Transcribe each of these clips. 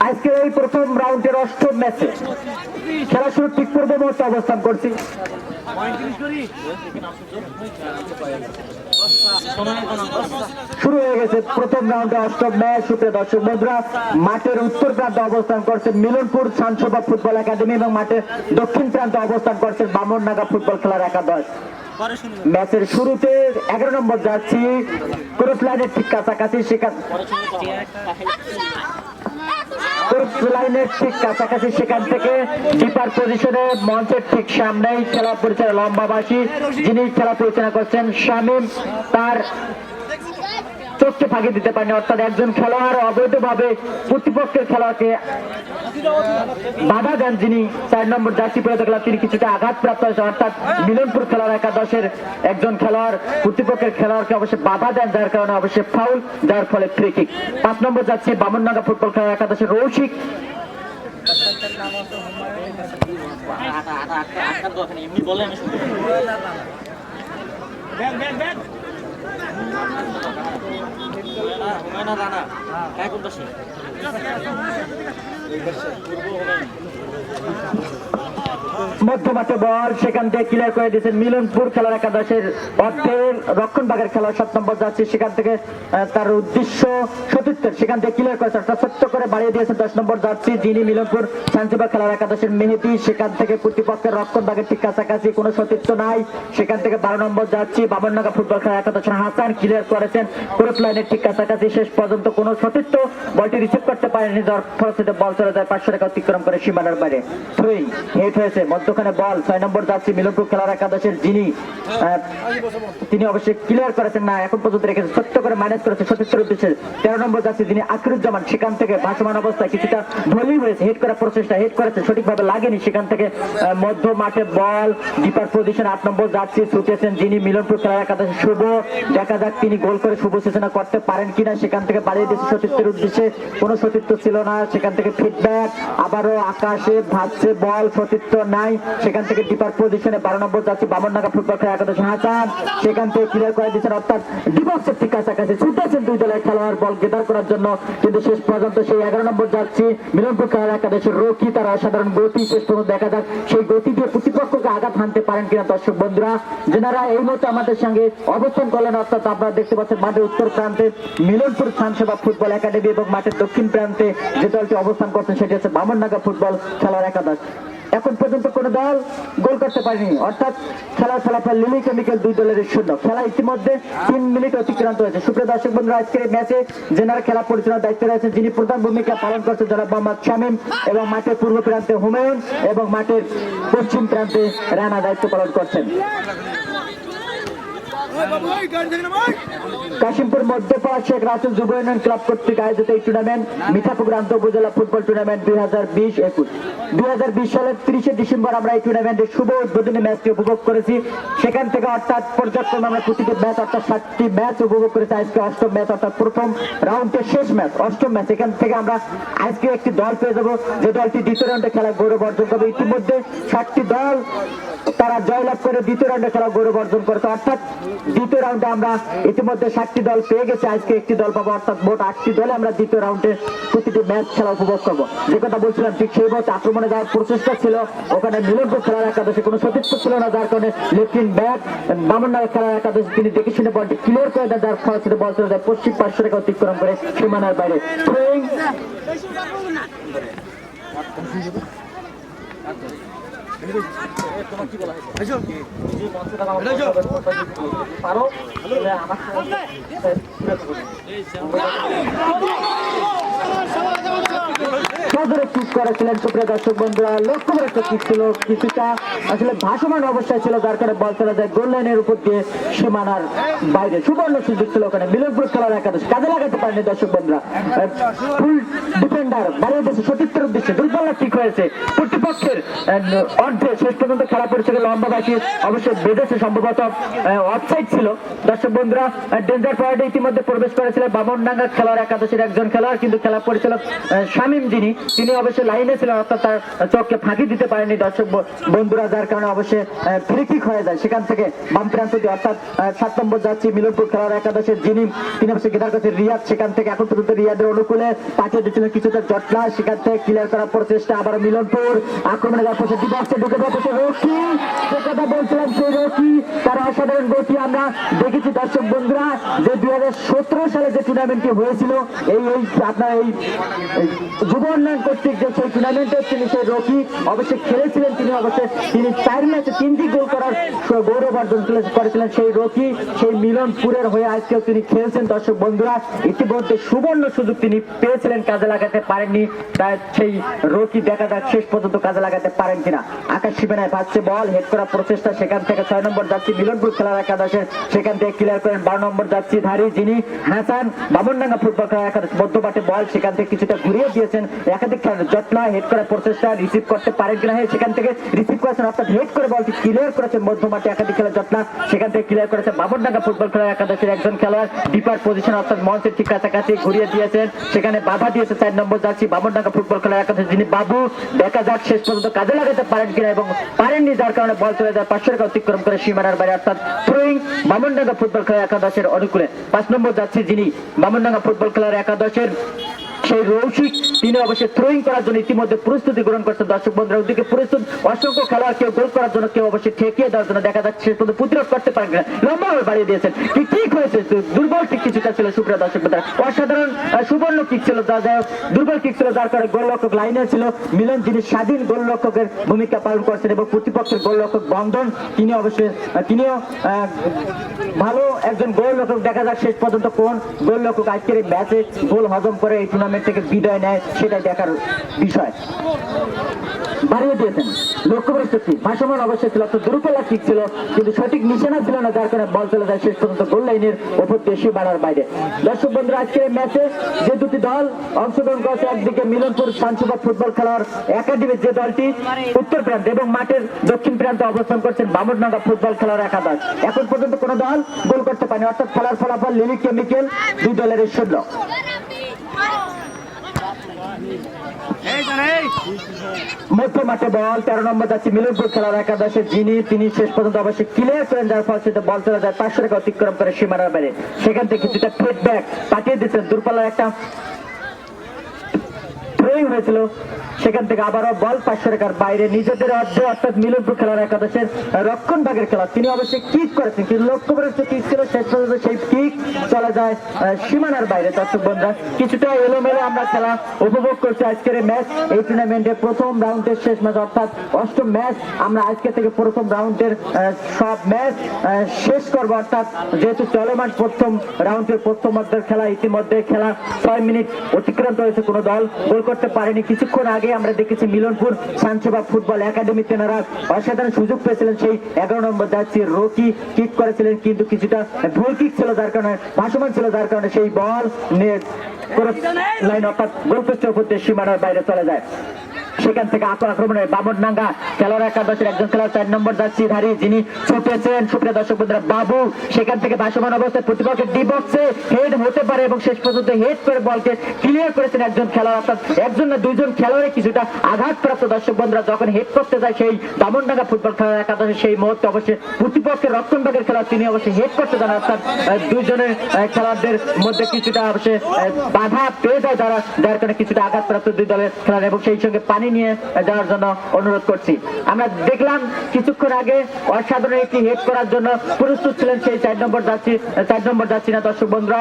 আজকে এই প্রথম রাউন্ডের অষ্টম ম্যাচে খেলা শুরু ঠিক পূর্ব মুহূর্তে অবস্থান করছি। শুরু হয়ে গেছে প্রথম রাউন্ডে অষ্টম ম্যাচ। সুপ্রিয় দর্শক বন্ধুরা, মাঠের উত্তর প্রান্তে অবস্থান করছে মিলনপুর শান্তসভা ফুটবল একাডেমি এবং মাঠের দক্ষিণ প্রান্তে অবস্থান করছে বামনডাঙ্গা ফুটবল খেলার একাদশ। ম্যাচের শুরুতে 11 নম্বর যাচ্ছি ক্রস লাইনের ঠিক কাছাকাছি, সেখান থেকে ডিপার পজিশনে মঞ্চের ঠিক সামনেই খেলা পরিচালনা লম্বাবাসী, যিনি খেলা পরিচালনা করছেন শামীম, তার চোখকে ফাঁকি দিতে পারেনি, অর্থাৎ একজন খেলোয়াড় অবৈধভাবে প্রতিপক্ষের খেলোয়াড়কে বাধা দেন, যিনি 4 নম্বর জার্সি পরে দেখলাম তিনি কিছুটা আঘাতপ্রাপ্ত হয়েছে, অর্থাৎ মিলনপুর খেলার একাদশের একজন খেলোয়াড় প্রতিপক্ষের খেলোয়াড়কে অবশ্যই বাধা দেন, যার কারণে অবশ্যই ফাউল, যার ফলে ফ্রি কিক। 5 নম্বর যাচ্ছে বামনডাঙ্গা ফুটবল খেলার একাদশের রৌশিক। মধ্যমাঠে বল, সেখান থেকে ক্লিয়ার করে দিয়েছেন মিলনপুর খেলার একাদশের অর্থের রক্ষণ ভাগের খেলোয়াড় 7 নম্বর যাচ্ছে, সেখান থেকে তার উদ্দেশ্য সতীর্থের, সেখান থেকে ক্লিয়ার করেছে, সত্য করে বাড়িয়ে দিয়েছেন 10 নম্বর যাচ্ছে, যিনি মিলনপুর শান্তসভা খেলার একাদশের মেহেদি, সেখান থেকে প্রতিপক্ষের রক্ষণ ভাগের ঠিক কাছাকাছি, কোনো সতীর্থ নাই, সেখান থেকে 12 নম্বর যাচ্ছে বামনডাঙ্গা ফুটবল খেলার একাদশের হাসান ক্লিয়ার করেছেন ক্রস লাইনের ঠিক কাছাকাছি, শেষ পর্যন্ত কোনো সতীর্থ বলটি রিসিভ করতে পারেনি, যার ফলশ্রুতিতে বল চলে যায় 500 টাকা অতিক্রম করে সীমানার বাইরে। থ্রোইং হেড হয়েছে, মধ্যখানে বল, 6 নম্বর যাচ্ছে মিলনপুর খেলার একাদশের, যিনি তিনি অবশ্যই ক্লিয়ার করেছেন না, এখন পর্যন্ত রেখেছে, সত্য করে মাইনাস করেছে সতীর্থের উদ্দেশ্যে। 13 নম্বর যাচ্ছে যিনি আকিরুজ্জামান, সেখান থেকে ভাসমান অবস্থায় কিছুটা ভলি হয়েছে, হেড করার প্রচেষ্টা, হেড করেছে, সঠিকভাবে লাগেনি, সেখান থেকে মধ্য মাঠে বল, ডিপার পজিশন 8 নম্বর যাচ্ছে ছুটেছেন, যিনি মিলনপুর খেলার একাদশের শুভ, দেখা যাক তিনি গোল করে শুভ সূচনা করতে পারেন কিনা, সেখান থেকে বাড়িয়ে দিয়েছে সতীর্থের উদ্দেশ্যে, কোনো সতীর্থ ছিল না, সেখান থেকে ফিডব্যাক, আবারও আকাশে ভাসছে বল, সতীর্থ নাই, সেখান থেকে ডিপার পজিশনে 12 নম্বর যাচ্ছে বামনডাঙ্গা ফুটবল খেলার একাদশ হাসান, সেখান থেকে ক্লিয়ার করে দিচ্ছেন, অর্থাৎ ডিবক্সের ঠিক কাছাকাছি ছুটেছেন দুই দলের খেলোয়াড় বল গেদার করার জন্য, কিন্তু শেষ পর্যন্ত সেই 11 নম্বর যাচ্ছে মিলনপুর খেলার একাদশের রকি, তার অসাধারণ গতি, শেষ পর্যন্ত দেখা যাক সেই গতি দিয়ে প্রতিপক্ষকে আঘাত হানতে পারেন কিনা। দর্শক বন্ধুরা, যারা এই মুহূর্তে আমাদের সঙ্গে অবস্থান করলেন, অর্থাৎ আপনারা দেখতে পাচ্ছেন মাঠের উত্তর প্রান্তে মিলনপুর শান্তসভা ফুটবল একাডেমি এবং মাঠের দক্ষিণ প্রান্তে যে দলটি অবস্থান করছেন সেটি হচ্ছে বামনডাঙ্গা ফুটবল খেলার একাদশ। এখন পর্যন্ত কোন দল গোল করতে পারেনি, অর্থাৎ খেলার ফলাফল লিলি কেমিক্যাল 2 দলের 0। খেলা ইতিমধ্যে 3 মিনিট অতিক্রান্ত হয়েছে। সুপ্রিয় দর্শক বন্ধুরা, আজকের এই ম্যাচে জেনারেল খেলা পরিচালনার দায়িত্বে রয়েছেন, যিনি প্রধান ভূমিকা পালন করছেন জনাব মোহাম্মদ শামীম, এবং মাঠের পূর্ব প্রান্তে হুমায়ুন এবং মাঠের পশ্চিম প্রান্তে রানা দায়িত্ব পালন করছেন। কাশিমপুর মধ্যপাড়া শেখ রাসেল যুব ইউনিয়ন ক্লাব কর্তৃক আয়োজিত এই টুর্নামেন্ট মিঠাপুকুর আন্তঃ উপজেলা ফুটবল টুর্নামেন্ট 2020-21। সালের 30 ডিসেম্বর আমরা এই টুর্নামেন্টের শুভ উদ্বোধনী ম্যাচটি উপভোগ করেছি। সেখান থেকে অর্থাৎ পর্যায়ক্রমে আমরা প্রতিটি ম্যাচ অর্থাৎ 7টি ম্যাচ উপভোগ করেছি। আজকে অষ্টম ম্যাচ, অর্থাৎ প্রথম রাউন্ডের শেষ ম্যাচ, অষ্টম ম্যাচ। এখান থেকে আমরা আজকে একটি দল পেয়ে যাবো, যে দলটি দ্বিতীয় রাউন্ডে খেলা গৌরব অর্জন করবে। ইতিমধ্যে 7টি দল তারা জয়লাভ করে দ্বিতীয় রাউন্ডে খেলা গৌরব অর্জন করেছে, অর্থাৎ দ্বিতীয় রাউন্ডে আমরা ইতিমধ্যে 7টি দল পেয়ে গেছে, আজকে একটি দল পাবো, অর্থাৎ মোট 8টি দলে আমরা দ্বিতীয় রাউন্ডে প্রতিটি ম্যাচ খেলা উপভোগ করবো। যে কথা বলছিলাম ঠিক সেই মতো আক্রমণে যাওয়ার প্রচেষ্টা ছিল, ওখানে মিলনপুর খেলার একাদশে কোনো সতীর্থ ছিল না, যার কারণে লেফট ব্যাক বামনডাঙ্গা খেলার একাদশে তিনি দেখে শুনে বলটি ক্লিয়ার করে দেন, যার ফলে বল চলে যায় পশ্চিম 500 টাকা অতিক্রম করে সীমানার বাইরে। করেছিলেন সুপ্রিয় দর্শক বন্ধুরা, লক্ষ্য করে একটা কিক ছিল, কিছুটা আসলে ভাসমান অবস্থায় ছিল, যার কারণে বল চলে যায় গোল লাইনের উপর দিয়ে সীমানার বাইরে। সুবর্ণ সুযোগ ছিল ওখানে মিলনপুর খেলার একাদশ, কাজে লাগাতে পারেনি দর্শক বন্ধুরা। ফুল ডিফেন্ডার বাড়িয়ে দিয়েছে সতীর্থের উদ্দেশ্যে, দুর্বল ঠিক হয়েছে প্রতিপক্ষের অর্ধে, শেষ পর্যন্ত খেলা পড়েছিল লম্বাবাসী, অবশ্যই বেঁধেছে, সম্ভবত অফসাইড ছিল। দর্শক বন্ধুরা, ডেঞ্জার পয়েন্টে ইতিমধ্যে প্রবেশ করেছিলেন বামনডাঙ্গা খেলার একাদশের একজন খেলোয়াড়, কিন্তু খেলা পরিচালক শামীম যিনি তিনি অবশ্যই লাইনে ছিলেন, অর্থাৎ তার চোখকে ফাঁকি দিতে পারেনি দর্শক বন্ধুরা, যার কারণে অবশ্যই ফ্রি কিক হয়ে যায় সেখান থেকে বাম প্রান্ত দিয়ে, অর্থাৎ 7 নম্বর যাচ্ছি মিলনপুর খেলার একাদশের যিনি তিনি অবশ্যই গেদার কাছে রিয়াদ, সেখান থেকে এখন পর্যন্ত রিয়াদের অনুকূলে পাঠিয়ে দিচ্ছিলেন কিছুটা জটলা, সেখান থেকে ক্লিয়ার করার প্রচেষ্টা, আবার মিলনপুর আক্রমণে যাওয়ার পর ডিবক্সে ঢুকে যাওয়ার পর রকি, যে কথা বলছিলাম সেই রকি তার অসাধারণ গতি আমরা দেখেছি দর্শক বন্ধুরা, যে 2017 সালে যে টুর্নামেন্টটি হয়েছিল এই আপনার এই যুব উন্নয়ন কর্তৃক যে সেই টুর্নামেন্টে তিনি সেই রকি অবশ্যই খেলেছিলেন, তিনি অবশ্যই তিনি 4 ম্যাচে 3টি গোল করার গৌরব অর্জন করেছিলেন সেই রকি, সেই মিলনপুরের হয়ে আজকেও তিনি খেলছেন দর্শক বন্ধুরা। ইতিমধ্যে সুবর্ণ সুযোগ তিনি পেয়েছিলেন, কাজে লাগাতে পারেননি, তাই সেই রকি দেখা যাক শেষ পর্যন্ত কাজে লাগাতে পারেন কিনা। আকাশ সীমানায় পাচ্ছে বল, হেড করার প্রচেষ্টা, সেখান থেকে 6 নম্বর যাচ্ছি মিলনপুর খেলার একাদশের, সেখান থেকে ক্লিয়ার করেন 12 নম্বর যাচ্ছি ধারী যিনি হাসান, বামনডাঙ্গা ফুটবল খেলার একাদশ মধ্যপাটে বল, সেখান থেকে কিছুটা ঘুরিয়ে দিয়েছেন একাধিক খেলার জটলা, হেড করার প্রচেষ্টা, রিসিভ করতে পারেন কিনা, সেখান থেকে রিসিভ করেছেন, অর্থাৎ হেড করে বলটি ক্লিয়ার করেছেন মধ্যমাঠে একাধিক খেলার জটলা, সেখান থেকে ক্লিয়ার করেছেন বামনডাঙ্গা ফুটবল খেলার একাদশের একজন খেলোয়াড় ডিপার পজিশন, অর্থাৎ মঞ্চের ঠিক কাছাকাছি ঘুরিয়ে দিয়েছেন, সেখানে বাধা দিয়েছে 4 নম্বর যাচ্ছি বামনডাঙ্গা ফুটবল খেলার একাদশ যিনি বাবু, দেখা যাক শেষ পর্যন্ত কাজে লাগাতে পারেন কিনা, এবং পারেননি, যার কারণে বল চলে যায় 500 টাকা অতিক্রম করে সীমানার বাইরে, অর্থাৎ থ্রোয়িং বামনডাঙ্গা ফুটবল খেলার একাদশের অনুকূলে। 5 নম্বর যাচ্ছি যিনি বামনডাঙ্গা ফুটবল খেলার একাদশের সেই রৌশিক, তিনি অবশ্যই থ্রোয়িং করার জন্য ইতিমধ্যে প্রস্তুতি গ্রহণ করছেন দর্শক বন্ধুরা, ওদিকে প্রস্তুত অসংখ্য খেলোয়াড়, কেউ গোল করার জন্য, কেউ অবশ্যই ঠেকিয়ে দেওয়ার জন্য, দেখা যাচ্ছে শেষ পর্যন্ত প্রতিরোধ করতে পারেন কিনা, লম্বা ভাবে বাড়িয়ে দিয়েছেন, কি ঠিক হয়েছে, দুর্বল কিক কিছুটা ছিল সুপ্রিয় দর্শক বন্ধুরা, অসাধারণ সুবর্ণ কিক ছিল, যা যায় দুর্বল কিক ছিল, যার কারণে গোলরক্ষক লাইনে ছিল মিলন যিনি স্বাধীন গোলরক্ষকের ভূমিকা পালন করছেন, এবং প্রতিপক্ষের গোলরক্ষক বন্ধন তিনি অবশ্যই তিনিও ভালো একজন গোলরক্ষক, দেখা যাক শেষ পর্যন্ত কোন গোলরক্ষক আজকের এই ম্যাচে গোল হজম করে এই টুর্নামেন্ট থেকে বিদায় নেয়, সেটাই দেখার বিষয়। বাড়িয়ে দিয়েছেন লক্ষ্যভ্রষ্টি, ভাসমান অবশ্যই ছিল, অর্থাৎ দুর্বলা কিক ছিল, কিন্তু সঠিক নিশানা ছিল না, যার কারণে বল চলে যায় শেষ পর্যন্ত গোল লাইনের উপর দিয়ে সীমানার বাইরে। দর্শক বন্ধুরা, আজকের এই ম্যাচে যে দুটি দল অংশগ্রহণ করেছে, একদিকে মিলনপুর শামসুবাদ ফুটবল খেলার একাডেমির যে দলটি উত্তর প্রান্তে, এবং মাঠের দক্ষিণ প্রান্তে অবস্থান করছেন বামনডাঙ্গা ফুটবল খেলার একাদশ, এখন পর্যন্ত কোনো দল গোল করতে পারেনি, অর্থাৎ খেলার ফলাফল লিলি কেমিক্যাল 2 দলের 0। মধ্য মাঠে বল 13 নম্বর যাচ্ছে মিলনপুর খেলার একাদশের যিনি তিনি শেষ পর্যন্ত অবশ্যই ক্লিয়ার করেন, যার ফলে সেটা বল চলে যায় 500 টাকা অতিক্রম করে সীমানার বাইরে, সেখান থেকে কিছুটা ফিডব্যাক পাঠিয়ে দিচ্ছেন, দূরপাল্লার একটা থ্রোয়িং হয়েছিল, সেখান থেকে আবারও বল 500 টাকার বাইরে নিজেদের অর্ধে, অর্থাৎ মিলনপুর খেলার একাদশের রক্ষণ ভাগের খেলা, তিনি অবশ্যই কিক করেছেন, কিন্তু লক্ষ্য করেছে কিক ছিল, শেষ পর্যন্ত সেই কিক চলে যায় সীমানার বাইরে। দর্শক বন্ধুরা, কিছুটা এলোমেলো আমরা খেলা উপভোগ করছি আজকের এই ম্যাচ, এই টুর্নামেন্টের প্রথম রাউন্ডের শেষ ম্যাচ, অর্থাৎ 8ম ম্যাচ, আমরা আজকে থেকে প্রথম রাউন্ডের সব ম্যাচ শেষ করবো, অর্থাৎ যেহেতু চলমান প্রথম রাউন্ডের প্রথম অর্ধের খেলা, ইতিমধ্যে খেলা 6 মিনিট অতিক্রান্ত হয়েছে, কোনো দল গোল করতে পারেনি। কিছুক্ষণ আগে আমরা দেখেছি মিলনপুর শামসুবাদ ফুটবল একাডেমি তেনারা অসাধারণ সুযোগ পেয়েছিলেন, সেই 11 নম্বর যাচ্ছি রকি কিক করেছিলেন, কিন্তু কিছুটা ভুল কিক ছিল, যার কারণে ভাসমান ছিল, যার কারণে সেই বল লাইন অর্থাৎ গোলপোস্টের উপর দিয়ে সীমানার বাইরে চলে যায়। সেখান থেকে আক্রমণে বামনডাঙ্গা খেলার একাদশের একজন খেলোয়াড় 4 নম্বর যাচ্ছি ধারী যিনি ছুটেছেন সুপ্রিয় দর্শক বন্ধুরা বাবু, সেখান থেকে ভাসমান অবস্থায় প্রতিপক্ষের ডি বক্সে হেড হতে পারে, এবং শেষ পর্যন্ত হেড করে বলকে ক্লিয়ার করেছেন একজন খেলোয়াড়, অর্থাৎ একজন না দুইজন খেলোয়াড়ের কিছুটা আঘাতপ্রাপ্ত দর্শক বন্ধুরা, যখন হেড করতে যায় সেই বামনডাঙ্গা ফুটবল খেলার একাদশে, সেই মুহূর্তে অবশ্যই প্রতিপক্ষের রক্ষণ ভাগের খেলোয়াড় তিনি অবশ্যই হেড করতে যান, অর্থাৎ দুইজনের খেলোয়াড়দের মধ্যে কিছুটা অবশ্যই বাধা পেয়ে যায় যারা, যার কারণে কিছুটা আঘাতপ্রাপ্ত দুই দলের খেলোয়াড়, এবং সেই সঙ্গে পানি নিয়ে যাওয়ার জন্য অনুরোধ করছি। আমরা দেখলাম কিছুক্ষণ আগে অসাধারণ একটি হেড করার জন্য প্রস্তুত ছিলেন সেই 4 নম্বর যাচ্ছি না দর্শক বন্ধুরা,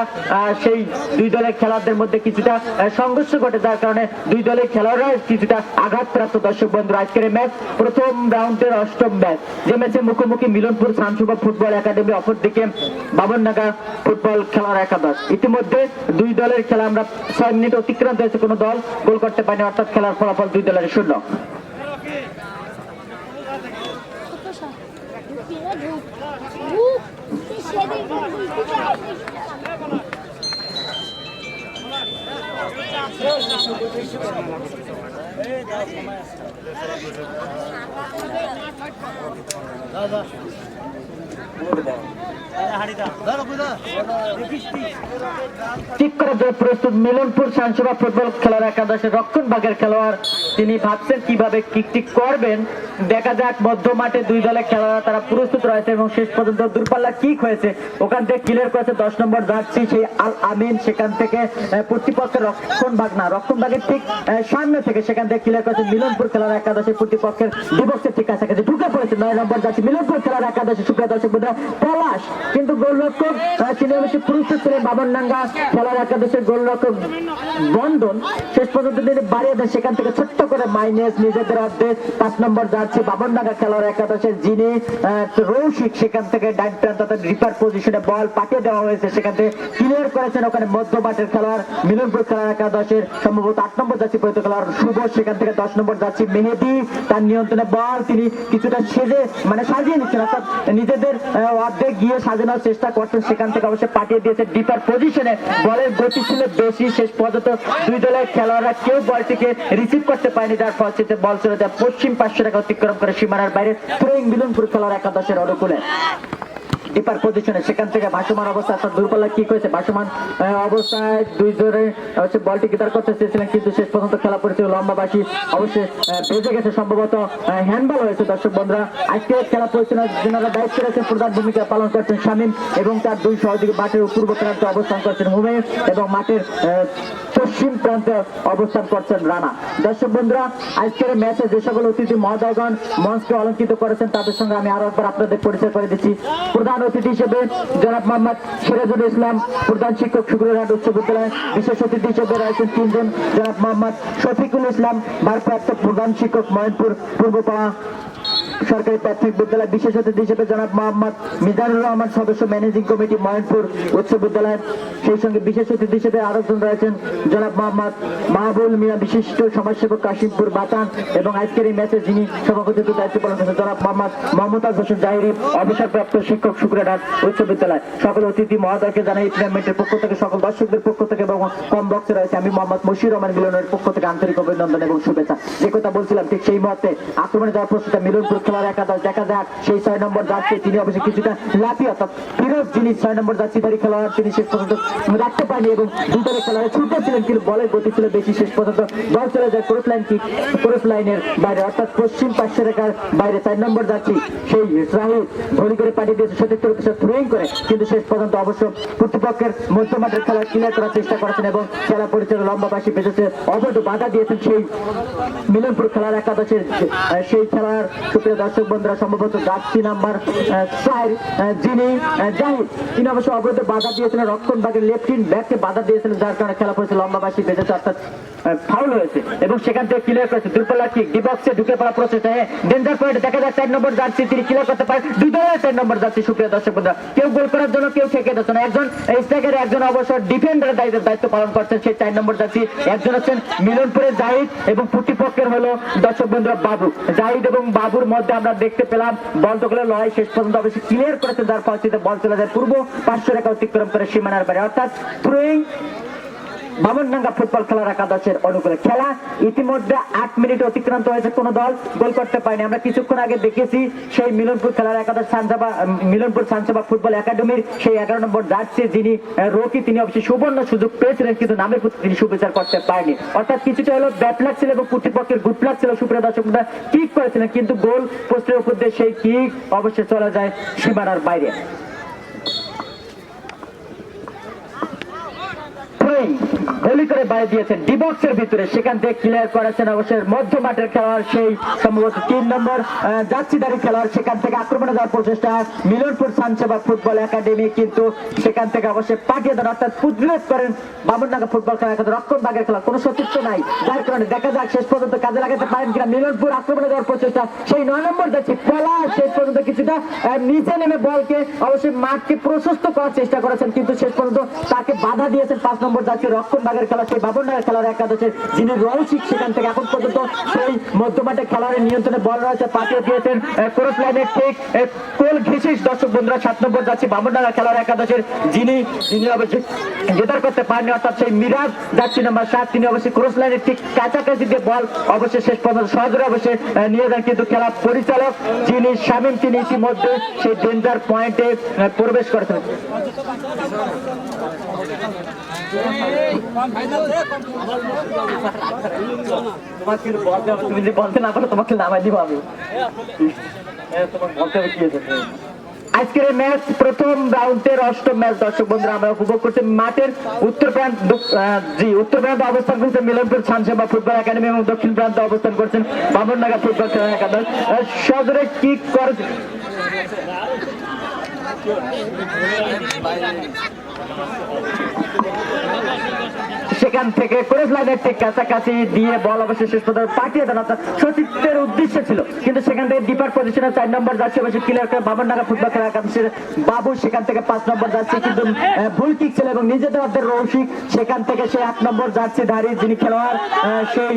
সেই দুই দলের খেলোয়াড়দের মধ্যে কিছুটা সংঘর্ষ ঘটে, যার কারণে দুই দলের খেলোয়াড়রা কিছুটা আঘাতপ্রাপ্ত দর্শক বন্ধুরা। আজকের এই ম্যাচ প্রথম রাউন্ডের 8ম ম্যাচ, যে ম্যাচে মুখোমুখি মিলনপুর শামসুবাদ ফুটবল একাডেমি, অপরদিকে বামনডাঙ্গা ফুটবল খেলার একাদশ। ইতিমধ্যে দুই দলের খেলা আমরা 6 মিনিট অতিক্রান্ত হয়েছে, কোনো দল গোল করতে পারেনি, অর্থাৎ খেলার ফলাফল 2 দলের 0। ঠিক করে যে প্রস্তুত মিলনপুর সানসভা ফুটবল খেলার একাদশের রক্ষণ ভাগের খেলোয়াড়, তিনি ভাবছেন কিভাবে কিকটি করবেন। দেখা যাক, মধ্য মাঠে দুই দলের খেলোয়াড় তারা প্রস্তুত রয়েছে এবং শেষ পর্যন্ত দূরপাল্লা কিক হয়েছে, ওখান থেকে ক্লিয়ার করেছে 10 নম্বর জার্সি সেই আল আমিন। সেখান থেকে প্রতিপক্ষের রক্ষণ ভাগের ঠিক সামনে থেকে সেখান থেকে ক্লিয়ার করেছে মিলনপুর খেলার একাদশের প্রতিপক্ষের ডিবক্সের ঠিক কাছাকাছি ঢুকে পড়েছে 9 নম্বর জার্সি মিলনপুর খেলার একাদশে। সুপ্রিয় দর্শক বন্ধুরা, পলাশ কিন্তু গোলরক্ষক তিনি অবশ্যই প্রস্তুত ছিলেন। বামনডাঙ্গা খেলার একাদশের গোলরক্ষক বন্ধন শেষ পর্যন্ত তিনি বাড়িয়ে দেন, সেখান থেকে ছোট্ট করে মাইনাস নিজেদের অর্ধে 5 নম্বর জার্সি বামনডাঙ্গা খেলার একাদশের যিনি রৌশিক, সেখান থেকে ডান প্রান্ত অর্থাৎ রিপার পজিশনে বল পাঠিয়ে দেওয়া হয়েছে, সেখান থেকে ক্লিয়ার করেছেন ওখানে মধ্য মাঠের খেলোয়াড় মিলনপুর খেলার একাদশের সম্ভবত 8 নম্বর জার্সি পরিচিত খেলোয়াড় শুভ। সেখান থেকে 10 নম্বর জার্সি মেহেদি, তার নিয়ন্ত্রণে বল তিনি কিছুটা সাজিয়ে নিচ্ছেন, অর্থাৎ নিজেদের অর্ধেক গিয়ে সাজানোর চেষ্টা করছেন, সেখান থেকে অবশ্যই পাঠিয়ে দিয়েছে ডিপার পজিশনে। বলের গতি ছিল বেশি, শেষ পর্যন্ত দুই দলের খেলোয়াড়রা কেউ বলটিকে রিসিভ করতে পারেনি, যার ফলশ্রুতিতে বল চলে যায় পশ্চিম 500 টাকা অতিক্রম করে সীমানার বাইরে থ্রোয়িং মিলনপুর খেলার একাদশের অনুকূলে ডিপার পজিশনে। সেখান থেকে ভাসমান অবস্থা অর্থাৎ দূরপাল্লা কিক হয়েছে, ভাসমান অবস্থায় দুই জোরে বলটি গিটার করতে চেয়েছিলেন, কিন্তু শেষ পর্যন্ত খেলা পড়েছিল লম্বাবাসী অবশ্যই বেজে গেছে, সম্ভবত হ্যান্ডবল হয়েছে। দর্শক বন্ধুরা, আজকে খেলা পরিচালনার যারা দায়িত্ব রয়েছেন প্রধান ভূমিকা পালন করছেন শামীম এবং তার দুই সহযোগী মাঠের পূর্ব প্রান্তে অবস্থান করছেন হুমের এবং মাঠের পশ্চিম প্রান্তে অবস্থান করছেন রানা। দর্শক বন্ধুরা, আজকের ম্যাচে যে সকল অতিথি মহোদয়গণ মঞ্চকে অলঙ্কিত করেছেন তাদের সঙ্গে আমি আরো একবার আপনাদের পরিচয় করে দিচ্ছি। প্রধান অতিথি হিসেবে জনাব মোহাম্মদ সিরাজুল ইসলাম, প্রধান শিক্ষক শুক্রহাট উচ্চ বিদ্যালয়। বিশেষ অতিথি হিসেবে রয়েছেন 3 জন, জনাব মোহাম্মদ শফিকুল ইসলাম, ভারপ্রাপ্ত প্রধান শিক্ষক মহেন্দ্রপুর পূর্বপাড়া সরকারি প্রাথমিক বিদ্যালয়। বিশেষ অতিথি হিসেবে জনাব মোহাম্মদ মিজানুর রহমান, সদস্য ম্যানেজিং কমিটি মহেন্দ্রপুর উচ্চ বিদ্যালয়। সেই সঙ্গে বিশেষ অতিথি হিসেবে আরো জন রয়েছেন জনাব মোহাম্মদ মাহবুল মিয়া, বিশিষ্ট সমাজসেবক কাশিমপুর বাতান, এবং আজকের এই ম্যাচে যিনি সভাপতিত্ব দায়িত্ব পালন করেছেন জনাব মোহাম্মদ মমতাজ হোসেন জাহিরি, অবসরপ্রাপ্ত শিক্ষক শুক্রহাট উচ্চ বিদ্যালয়। সকল অতিথি মহোদয়কে জানাই এই টুর্নামেন্টের পক্ষ থেকে, সকল দর্শকদের পক্ষ থেকে এবং কম বক্সে রয়েছে আমি মোহাম্মদ মশিউর রহমান মিলনের পক্ষ থেকে আন্তরিক অভিনন্দন এবং শুভেচ্ছা। যে কথা বলছিলাম ঠিক সেই মুহূর্তে আক্রমণে যাওয়ার প্রস্তুত মিলনপুর খেলার একাদশ। দেখা যাক সেই 6 নম্বর যাচ্ছে, তিনি অবশ্যই কিছুটা লাফিয়ে অর্থাৎ ফিরোজ যিনি 6 নম্বর যাচ্ছিধারী খেলোয়াড়, তিনি শেষ পর্যন্ত রাখতে পারেনি এবং দুই দলের খেলোয়াড় ছুটেছিলেন, কিন্তু বলের গতি ছিল বেশি, শেষ পর্যন্ত বল চলে যায় ক্রস লাইনের বাইরে অর্থাৎ পশ্চিম 500 রেখার বাইরে। 4 নম্বর যাচ্ছি সেই শাহিদ ধরি করে পাঠিয়ে দিয়েছে 77 থ্রোয়িং করে, কিন্তু শেষ পর্যন্ত অবশ্য প্রতিপক্ষের মধ্য মাঠের খেলা ক্লিয়ার করার চেষ্টা করেছেন এবং খেলা পরিচালক লম্বাবাসী বেঁচেছে অবৈধ বাধা দিয়েছেন সেই মিলনপুর খেলার একাদশের সেই খেলার। সুপ্রিয় দর্শক বন্ধুরা, সম্ভবত জার্সি নাম্বার 4 যিনি জাহিদ, তিনি অবশ্য অবৈধ বাধা দিয়েছিলেন, রক্ষণ ভাগের লেফট ব্যাককে বাধা দিয়েছিলেন, যার কারণে খেলা পরিচালক লম্বাবাসী বেঁচেছে অর্থাৎ ফাউল হয়েছে এবং সেখান থেকে ক্লিয়ার করেছে দূরপাল্লা কিক ডিবক্সে ঢুকে পড়া প্রচেষ্টা। ডেঞ্জার পয়েন্ট দেখা যায় 4 নম্বর জার্সি তিনি ক্লিয়ার করতে পারেন, দুই দলের 4 নম্বর জার্সি। সুপ্রিয় দর্শক বন্ধুরা, কেউ গোল করার জন্য কেউ ঠেকে দিচ্ছে না, একজন স্ট্রাইকার একজন অবশ্য ডিফেন্ডারের দায়িত্ব পালন করছেন সেই 4 নম্বর জার্সি। একজন হচ্ছেন মিলনপুরের জাহিদ এবং প্রতিপক্ষের হলো দর্শক বন্ধুরা বাবু। জাহিদ এবং বাবুর মধ্যে আমরা দেখতে পেলাম বল দখলের লড়াই, শেষ পর্যন্ত অবশ্যই ক্লিয়ার করেছে, যার ফলশ্রুতিতে বল চলে যায় পূর্ব 500 রেখা অতিক্রম করে সীমানার বাইরে অর্থাৎ থ্রোয়িং বামনডাঙ্গা ফুটবল খেলার একাদশের অনুকূলে। খেলা ইতিমধ্যে 8 মিনিট অতিক্রান্ত হয়েছে, কোন দল গোল করতে পারেনি। আমরা কিছুক্ষণ আগে দেখেছি সেই মিলনপুর খেলার একাদশ মিলনপুর সানসভা ফুটবল একাডেমির সেই 11 নম্বর জার্সি যিনি রকি, তিনি অবশ্যই সুবর্ণ সুযোগ পেয়েছিলেন, কিন্তু নামের প্রতি তিনি সুবিচার করতে পারেনি, অর্থাৎ কিছুটা হলো ব্যাট লাগ ছিল এবং প্রতিপক্ষের গুড লাগ ছিল। সুপ্রিয় দর্শক কিক করেছিলেন, কিন্তু গোল পোস্টের উপর দিয়ে সেই কিক অবশ্যই চলে যায় সীমানার বাইরে। গুলি করে বাইরে দিয়েছেন ডিবক্সের ভিতরে, সেখান থেকে ক্লিয়ার করেছেন অবশ্যই মধ্য মাঠের খেলোয়াড় সেই সম্ভবত 3 নম্বর যাচ্ছিদারি খেলোয়াড়। সেখান থেকে আক্রমণে যাওয়ার প্রচেষ্টা মিলনপুর সানসেবা ফুটবল একাডেমি, কিন্তু সেখান থেকে অবশ্যই পাঠিয়ে দেন অর্থাৎ প্রতিরোধ করেন বামনডাঙ্গা ফুটবল খেলা একাদশ। রক্ষণ ভাগের খেলা কোনো সতীর্থ নাই, যার কারণে দেখা যাক শেষ পর্যন্ত কাজে লাগাতে পারেন কিনা মিলনপুর। আক্রমণে যাওয়ার প্রচেষ্টা সেই 9 নম্বর যাচ্ছি পলা, শেষ পর্যন্ত কিছুটা নিচে নেমে বলকে অবশ্যই মাঠকে প্রশস্ত করার চেষ্টা করেছেন, কিন্তু শেষ পর্যন্ত তাকে বাধা দিয়েছেন 5 নম্বর যাচ্ছি রক্ষণ ভাগের খেলা খেলা সেই বাবুরনাগা খেলার একাদশের যিনি রৌশিক সেখান থেকে এখন পর্যন্ত সেই মধ্যমাঠে খেলোয়াড়ের নিয়ন্ত্রণে বল রয়েছে, পাঠিয়ে দিয়েছেন ক্রস লাইনের ঠিক কোল ঘেঁষিস। দর্শক বন্ধুরা 7 নম্বর যাচ্ছে বাবুরনাগা খেলার একাদশের যিনি অবশ্যই জেতার করতে পারেননি, অর্থাৎ সেই মিরাজ যাচ্ছে নাম্বার 7, তিনি অবশ্যই ক্রস লাইনের ঠিক কাছাকাছি দিয়ে বল অবশ্যই শেষ পর্যন্ত সহজে অবশ্যই নিয়ে যান, কিন্তু খেলা পরিচালক যিনি শামীম তিনি ইতিমধ্যে সেই ডেঞ্জার পয়েন্টে প্রবেশ করেছেন। তুমি যদি বলতে না পারো তোমাকে নামাই দিব আমি। তোমার বলতে হবে কি হয়েছে। আজকের ম্যাচ প্রথম রাউন্ডের 8ম ম্যাচ দর্শক বন্ধুরা আমরা উপভোগ করছি। মাঠের উত্তর প্রান্তে অবস্থান করছেন মিলনপুর ছানসেবা ফুটবল একাডেমি এবং দক্ষিণ প্রান্তে অবস্থান করছেন বাবুরনাগা ফুটবল খেলার একাদশ। সজোরে কিক করে সেখান থেকে ক্রস লাইনের ঠিক কাছাকাছি দিয়ে বল অবশ্যই শেষ পর্যন্ত পাঠিয়ে দেন, অর্থাৎ সচিত্রের উদ্দেশ্য ছিল, কিন্তু সেখান থেকে ডিপার পজিশনে 4 নম্বর যাচ্ছে অবশ্যই ক্লিয়ার করে বাবুরনাগা ফুটবল খেলার একাদশের বাবু, সেখান থেকে 5 নম্বর যাচ্ছে কিন্তু ভুল কিক ছিল এবং নিজেদের মধ্যে রৌশিক সেখান থেকে সেই 8 নম্বর যাচ্ছে ধারী যিনি খেলোয়াড় সেই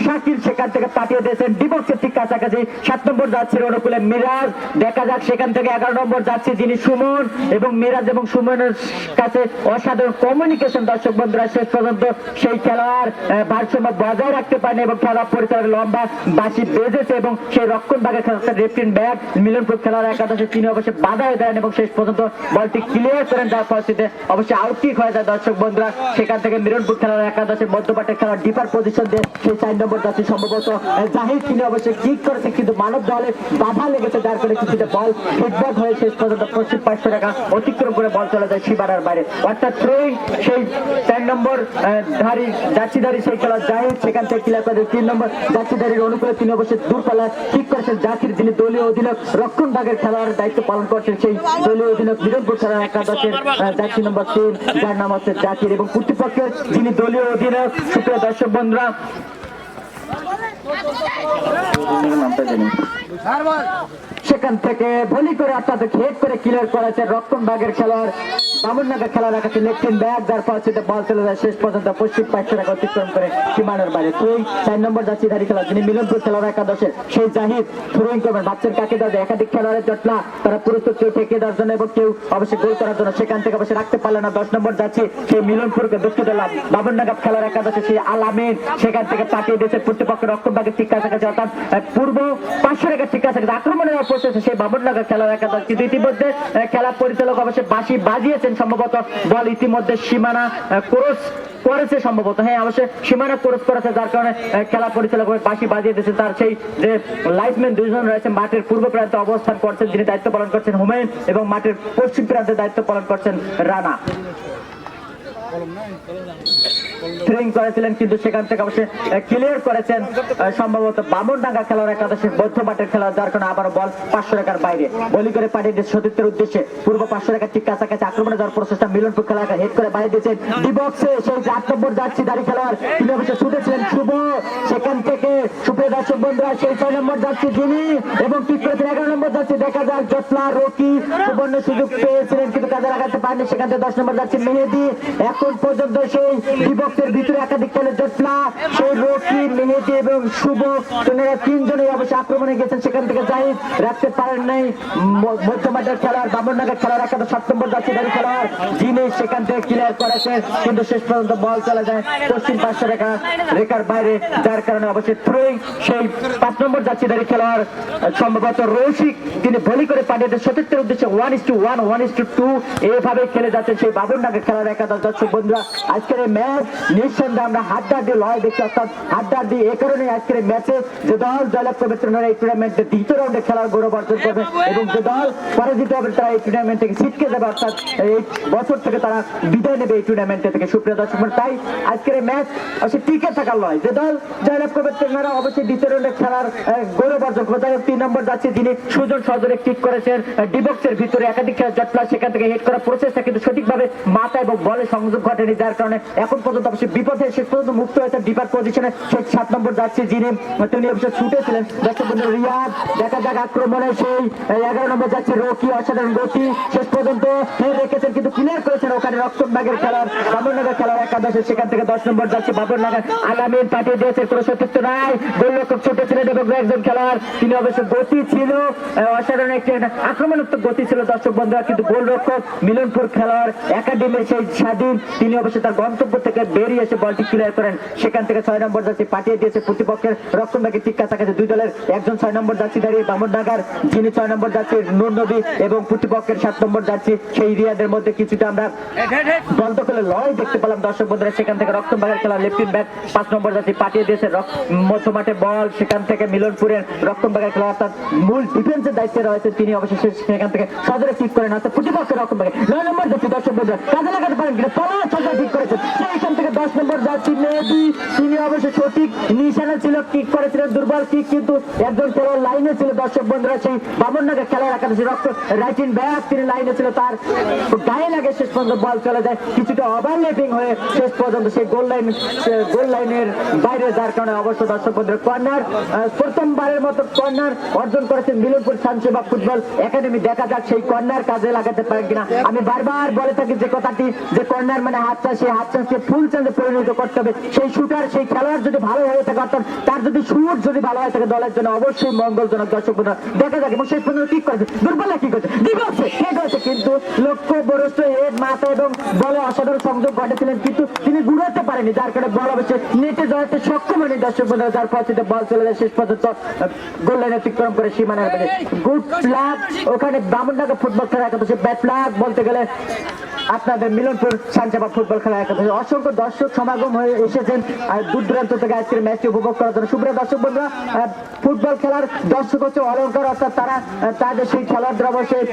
শাকিল সেখান থেকে পাঠিয়ে দিয়েছেন ডিবক্সের ঠিক কাছাকাছি। 7 নম্বর যাচ্ছে অনুকূলে মিরাজ, দেখা যাক সেখান থেকে 11 নম্বর যাচ্ছে যিনি সুমন, এবং মিরাজ এবং সুমনের কাছে অসাধারণ কমিউনিকেশন দর্শক বন্ধুরা, শেষ পর্যন্ত সেই খেলোয়াড় ভারসাম্য বজায় রাখতে পারেনি এবং খেলা পরিচালক লম্বা বাঁশি বেজেছে এবং সেই রক্ষণ ভাগের খেলা রেফরিন ব্যাট মিলনপুর খেলার একাদশে তিনি অবশ্যই বাধা হয়ে দেন এবং শেষ পর্যন্ত বলটি ক্লিয়ার করেন, যার পরিস্থিতিতে অবশ্যই আউটকিক হয়ে যায় দর্শক বন্ধুরা। সেখান থেকে মিলনপুর খেলার একাদশের মধ্যপাটের খেলার ডিপার পজিশন দিয়ে সেই 4 নম্বর যাচ্ছে সম্ভবত জাহিদ, তিনি অবশ্যই কিক করেছে কিন্তু মানব দলে বাধা লেগেছে, যার ফলে কিছুটা বল ফিডব্যাক হয়ে শেষ পর্যন্ত পশ্চিম 500 টাকা অতিক্রম করে বল চলে যায় সীমানার বাইরে, অর্থাৎ থ্রোয়িং সেই 4 নম্বর জার্সিধারী সেই খেলা জাহিদ সেখান থেকে ক্লিয়ার করে 3 নম্বর জার্সিধারীর অনুকূলে তিনি অবশ্যই দূরপাল্লা ঠিক করেছেন জাকির, যিনি দলীয় অধিনায়ক রক্ষণ ভাগের খেলোয়াড়ের দায়িত্ব পালন করছেন সেই দলীয় অধিনায়ক মিলনপুর খেলার একাদশের জার্সি নম্বর 3, যার নাম হচ্ছে জাকির, এবং প্রতিপক্ষের যিনি দলীয় অধিনায়ক সুপ্রিয় দর্শক বন্ধুরা সেখান থেকে ভলি করে অর্থাৎ হেড করে ক্লিয়ার করেছে রক্ষণ ভাগের খেলোয়াড় বাবুরনাগা খেলার কাছে লেফটিন ব্যাক, যার পরিস্থিতিতে বল চলে যায় শেষ পর্যন্ত পশ্চিম 500 টাকা অতিক্রম করে সীমানার বাইরে। থ্রোয়িং 4 নম্বর যাচ্ছে ধারী খেলা যিনি মিলনপুর খেলার একাদশের সেই জাহিদ থ্রোয়িং করবেন, ভাবছেন কাকে দেওয়া যায়, একাধিক খেলোয়াড়ের জটলা তারা প্রস্তুত, কেউ ঠেকে দেওয়ার জন্য এবং কেউ অবশ্যই গোল করার জন্য, সেখান থেকে অবশ্যই রাখতে পারলে না। 10 নম্বর যাচ্ছে সেই মিলনপুরকে দুঃখিত লাভ বাবুরনাগা খেলার একাদশে সেই আলামিন সেখান থেকে পাঠিয়ে দিয়েছে প্রতিপক্ষের রক্ষণ ভাগের ঠিক কাছাকাছি, অর্থাৎ পূর্ব 500 টাকার ঠিক কাছাকাছি আক্রমণের অপচেছে সেই বাবুরনাগা খেলার একাদশ, কিন্তু ইতিমধ্যে খেলা পরিচালক অবশ্যই বাঁশি বাজিয়েছেন, সম্ভবত বল ইতিমধ্যে সীমানা ক্রস করেছে সম্ভবত, হ্যাঁ অবশ্যই সীমানা ক্রস করেছে, যার কারণে খেলা পরিচালক বাঁশি বাজিয়ে দিয়েছে। তার সেই যে লাইফম্যান 2 জন রয়েছে মাঠের পূর্ব প্রান্তে অবস্থান করছেন, যিনি দায়িত্ব পালন করছেন হুমায়ুন এবং মাঠের পশ্চিম প্রান্তে দায়িত্ব পালন করছেন রানা। থ্রোয়িং করেছিলেন কিন্তু সেখান থেকে অবশ্যই ক্লিয়ার করেছেন সম্ভবত বাবুরনাগা খেলার একাদশের মধ্যমাঠের খেলা, যার কারণে আবার বল 500 টাকার বাইরে বলি করে পাঠিয়ে দিয়েছে সতীর্থের উদ্দেশ্যে পূর্ব 500 টাকার ঠিক কাছাকাছি আক্রমণে যাওয়ার প্রচেষ্টা মিলনপুর খেলা হেড করে বাইরে দিয়েছেন ডিবক্সে সেই 8 নম্বর যাচ্ছি দাঁড়ি খেলোয়াড় তিনি অবশ্যই ছুটেছিলেন শুভ, সেখান থেকে সুপ্রিয় দর্শক বন্ধুরা সেই 6 নম্বর যাচ্ছি যিনি এবং ঠিক করেছেন 11 নম্বর যাচ্ছি, দেখা যাক জটলা রকি সুবর্ণ সুযোগ পেয়েছিলেন কিন্তু কাজে লাগাতে পারেনি, সেখান থেকে 10 নম্বর যাচ্ছি মেহেদি, এখন পর্যন্ত সেই ডিবক্সের ভিতরে একাধিক খেলে জটলা সেই রকি মেহেদি এবং শুভ তেনারা 3 জনই অবশ্যই আক্রমণে গেছেন, সেখান থেকে জাহিদ রাখতে পারেন নাই মধ্যমাঠের খেলোয়াড় বাবুরনাগা খেলার একাদশ 7 নম্বর যাচ্ছি দাঁড়ি খেলোয়াড় যিনি সেখান থেকে ক্লিয়ার করেছেন কিন্তু শেষ পর্যন্ত বল চলে যায় পশ্চিম 500 টাকা রেখার বাইরে, যার কারণে অবশ্যই থ্রোয়িং সেই 5 নম্বর যাচ্ছি দাঁড়ি খেলোয়াড় সম্ভবত রৌশিক তিনি ভলি করে পাঠিয়ে সতীর্থের উদ্দেশ্যে 1:1 1:2 এইভাবে খেলে যাচ্ছেন সেই বাবুরনাগা খেলার একাদশ। দর্শক বন্ধুরা আজকের এই ম্যাচ নিঃসন্দেহে আমরা হাড্ডাহাড্ডি লড়াই দেখছি, অর্থাৎ হাড্ডাহাড্ডি এই কারণে আজকের এই ম্যাচে যে দল জয়লাভ করবে তারা এই টুর্নামেন্টের দ্বিতীয় রাউন্ডে খেলার গৌরব অর্জন করবে এবং যে দল পরাজিত হবে তারা এই টুর্নামেন্ট থেকে ছিটকে যাবে, অর্থাৎ এই বছর থেকে তারা বিদায় নেবে এই টুর্নামেন্ট থেকে। সুপ্রিয় দর্শক তাই আজকের এই ম্যাচ অবশ্যই টিকে থাকার লয়, যে দল জয়লাভ করবে তারা অবশ্যই দ্বিতীয় রাউন্ডে খেলার গৌরব অর্জন করবে। 3 নম্বর যাচ্ছে যিনি সুজন সহজরে কিক করেছেন ডিবক্সের ভিতরে একাধিক খেলা জটলা সেখান থেকে হেড করার প্রচেষ্টা কিন্তু সঠিকভাবে মাথা এবং বলে সংযোগ ঘটেনি, যার কারণে এখন পর্যন্ত অবশ্যই বিপদে শেষ পর্যন্ত মুক্ত হয়েছে ডিপার পজিশনে সেই 7 নম্বর যাচ্ছে যিনি তিনি অবশ্যই ছুটেছিলেন দর্শক বন্ধু রিয়াদ, দেখা যাক আক্রমণে সেই 11 নম্বর যাচ্ছে রকি অসাধারণ গতি শেষ পর্যন্ত রেখেছেন কিন্তু ক্লিয়ার করেছেন ওখানে রক্ষণভাগের খেলার বাবরনগর খেলার একাদশে। সেখান থেকে 10 নম্বর যাচ্ছে বাবরনগর, আলামিন পাঠিয়ে দিয়েছে, কোনো সতীর্থ নাই, গোলরক্ষক ছোট ছিলেন এবং একজন খেলোয়াড় তিনি অবশ্য গতি ছিল, অসাধারণ একটি আক্রমণাত্মক গতি ছিল দর্শক বন্ধুরা, কিন্তু গোলরক্ষক মিলনপুর খেলোয়াড় একাডেমির সেই স্বাধীন তিনি অবশ্য তার গন্তব্য থেকে বেরিয়ে এসে বলটি ক্লিয়ার করেন। সেখান থেকে 6 নম্বর যাচ্ছে পাঠিয়ে দিয়েছে প্রতিপক্ষের রক্ষণভাগের ঠিক কাছাকাছি দুই দলের একজন 6 নম্বর যাচ্ছি দাঁড়িয়ে বামননগর, যিনি 6 নম্বর যাচ্ছে নূর নবী এবং প্রতিপক্ষের 7 নম্বর যাচ্ছি সেই রিয়াদের মধ্যে কিছুটা আমরা বন্ধ করে লড়াই দেখতে পেলাম দর্শক বন্ধুরা। সেখান থেকে রক্ষণভাগের খেলা লেফট ব্যাক 5 নম্বর যাচ্ছি পাঠিয়ে দিয়েছে মধ্যমাঠে বল, সেখান থেকে মিলনপুরের রক্ষণভাগের খেলা অর্থাৎ মূল ডিফেন্সের দায়িত্বে রয়েছে তিনি অবশেষে সেখান থেকে সদরে ঠিক করেন অর্থাৎ প্রতিপক্ষের রক্ষণভাগে 9 নম্বর যাচ্ছি দর্শক বন্ধুরা কাজে লাগাতে পারেন কিনা তলার সদরে ঠিক করেছেন। সেইখান থেকে 10 নম্বর যাচ্ছি মেহেদি, তিনি অবশ্য সঠিক নিশানা ছিল, কিক করেছিলেন দুর্বল কিক, কিন্তু একজন খেলোয়াড় লাইনে ছিল দর্শক বন্ধুরা সেই বামননগর খেলার একাদশী রাইট ইন ব্যাক তিনি লাইনে ছিল, তার গায়ে লাগে শেষ পর্যন্ত বল চলে যায় কিছুটা ওভারল্যাপিং হয়ে শেষ পর্যন্ত সেই গোল লাইনের বাইরে, যার কারণে অবশ্য দর্শক বন্ধুরা কর্নার প্রথমবারের মতো কর্নার অর্জন করেছেন মিলনপুর সানসেবা ফুটবল একাডেমি। দেখা যাক সেই কর্নার কাজে লাগাতে পারেন কিনা। আমি বারবার বলে থাকি যে কথাটি যে কর্নার মানে হাত চাষ, সেই হাত চাষকে ফুল চান্সে পরিণত করতে হবে। সেই শুটার সেই খেলোয়াড় যদি ভালো হয়ে থাকে অর্থাৎ তার যদি শুট যদি ভালো হয়ে থাকে দলের জন্য অবশ্যই মঙ্গলজনক দর্শক বন্ধুরা। দেখা যাক এবং শেষ পর্যন্ত কি করেছে দুর্বল কি করেছে দিবসে ঠিক হয়েছে, কিন্তু লক্ষ্য বরস্ত হেড মাথা এবং বলে অসাধারণ সংযোগ ঘটেছিলেন কিন্তু তিনি ঘুরাতে পারেনি, যার কারণে বল অবশ্যই নেটে জড়াতে সক্ষম হয়নি দর্শক বন্ধুরা, যার ফলে বল চলে যায় শেষ পর্যন্ত গোল লাইন অতিক্রম করে সীমানার বাইরে। গুড লাক ওখানে বামননগর ফুটবল খেলা একাদশে, ব্যাড লাক বলতে গেলে আপনাদের মিলনপুর সানসেবা ফুটবল খেলা একাদশে অসংখ্য দর্শক সমাগম হয়ে এসেছেন দূর দূরান্ত থেকে আজকের ম্যাচটি উপভোগ করার জন্য। সুপ্রিয় দর্শক বন্ধুরা, ফুটবল খেলার দর্শক হচ্ছে অলঙ্কার, অর্থাৎ তারা তাদের সেই খেলাধুলা অবশ্যই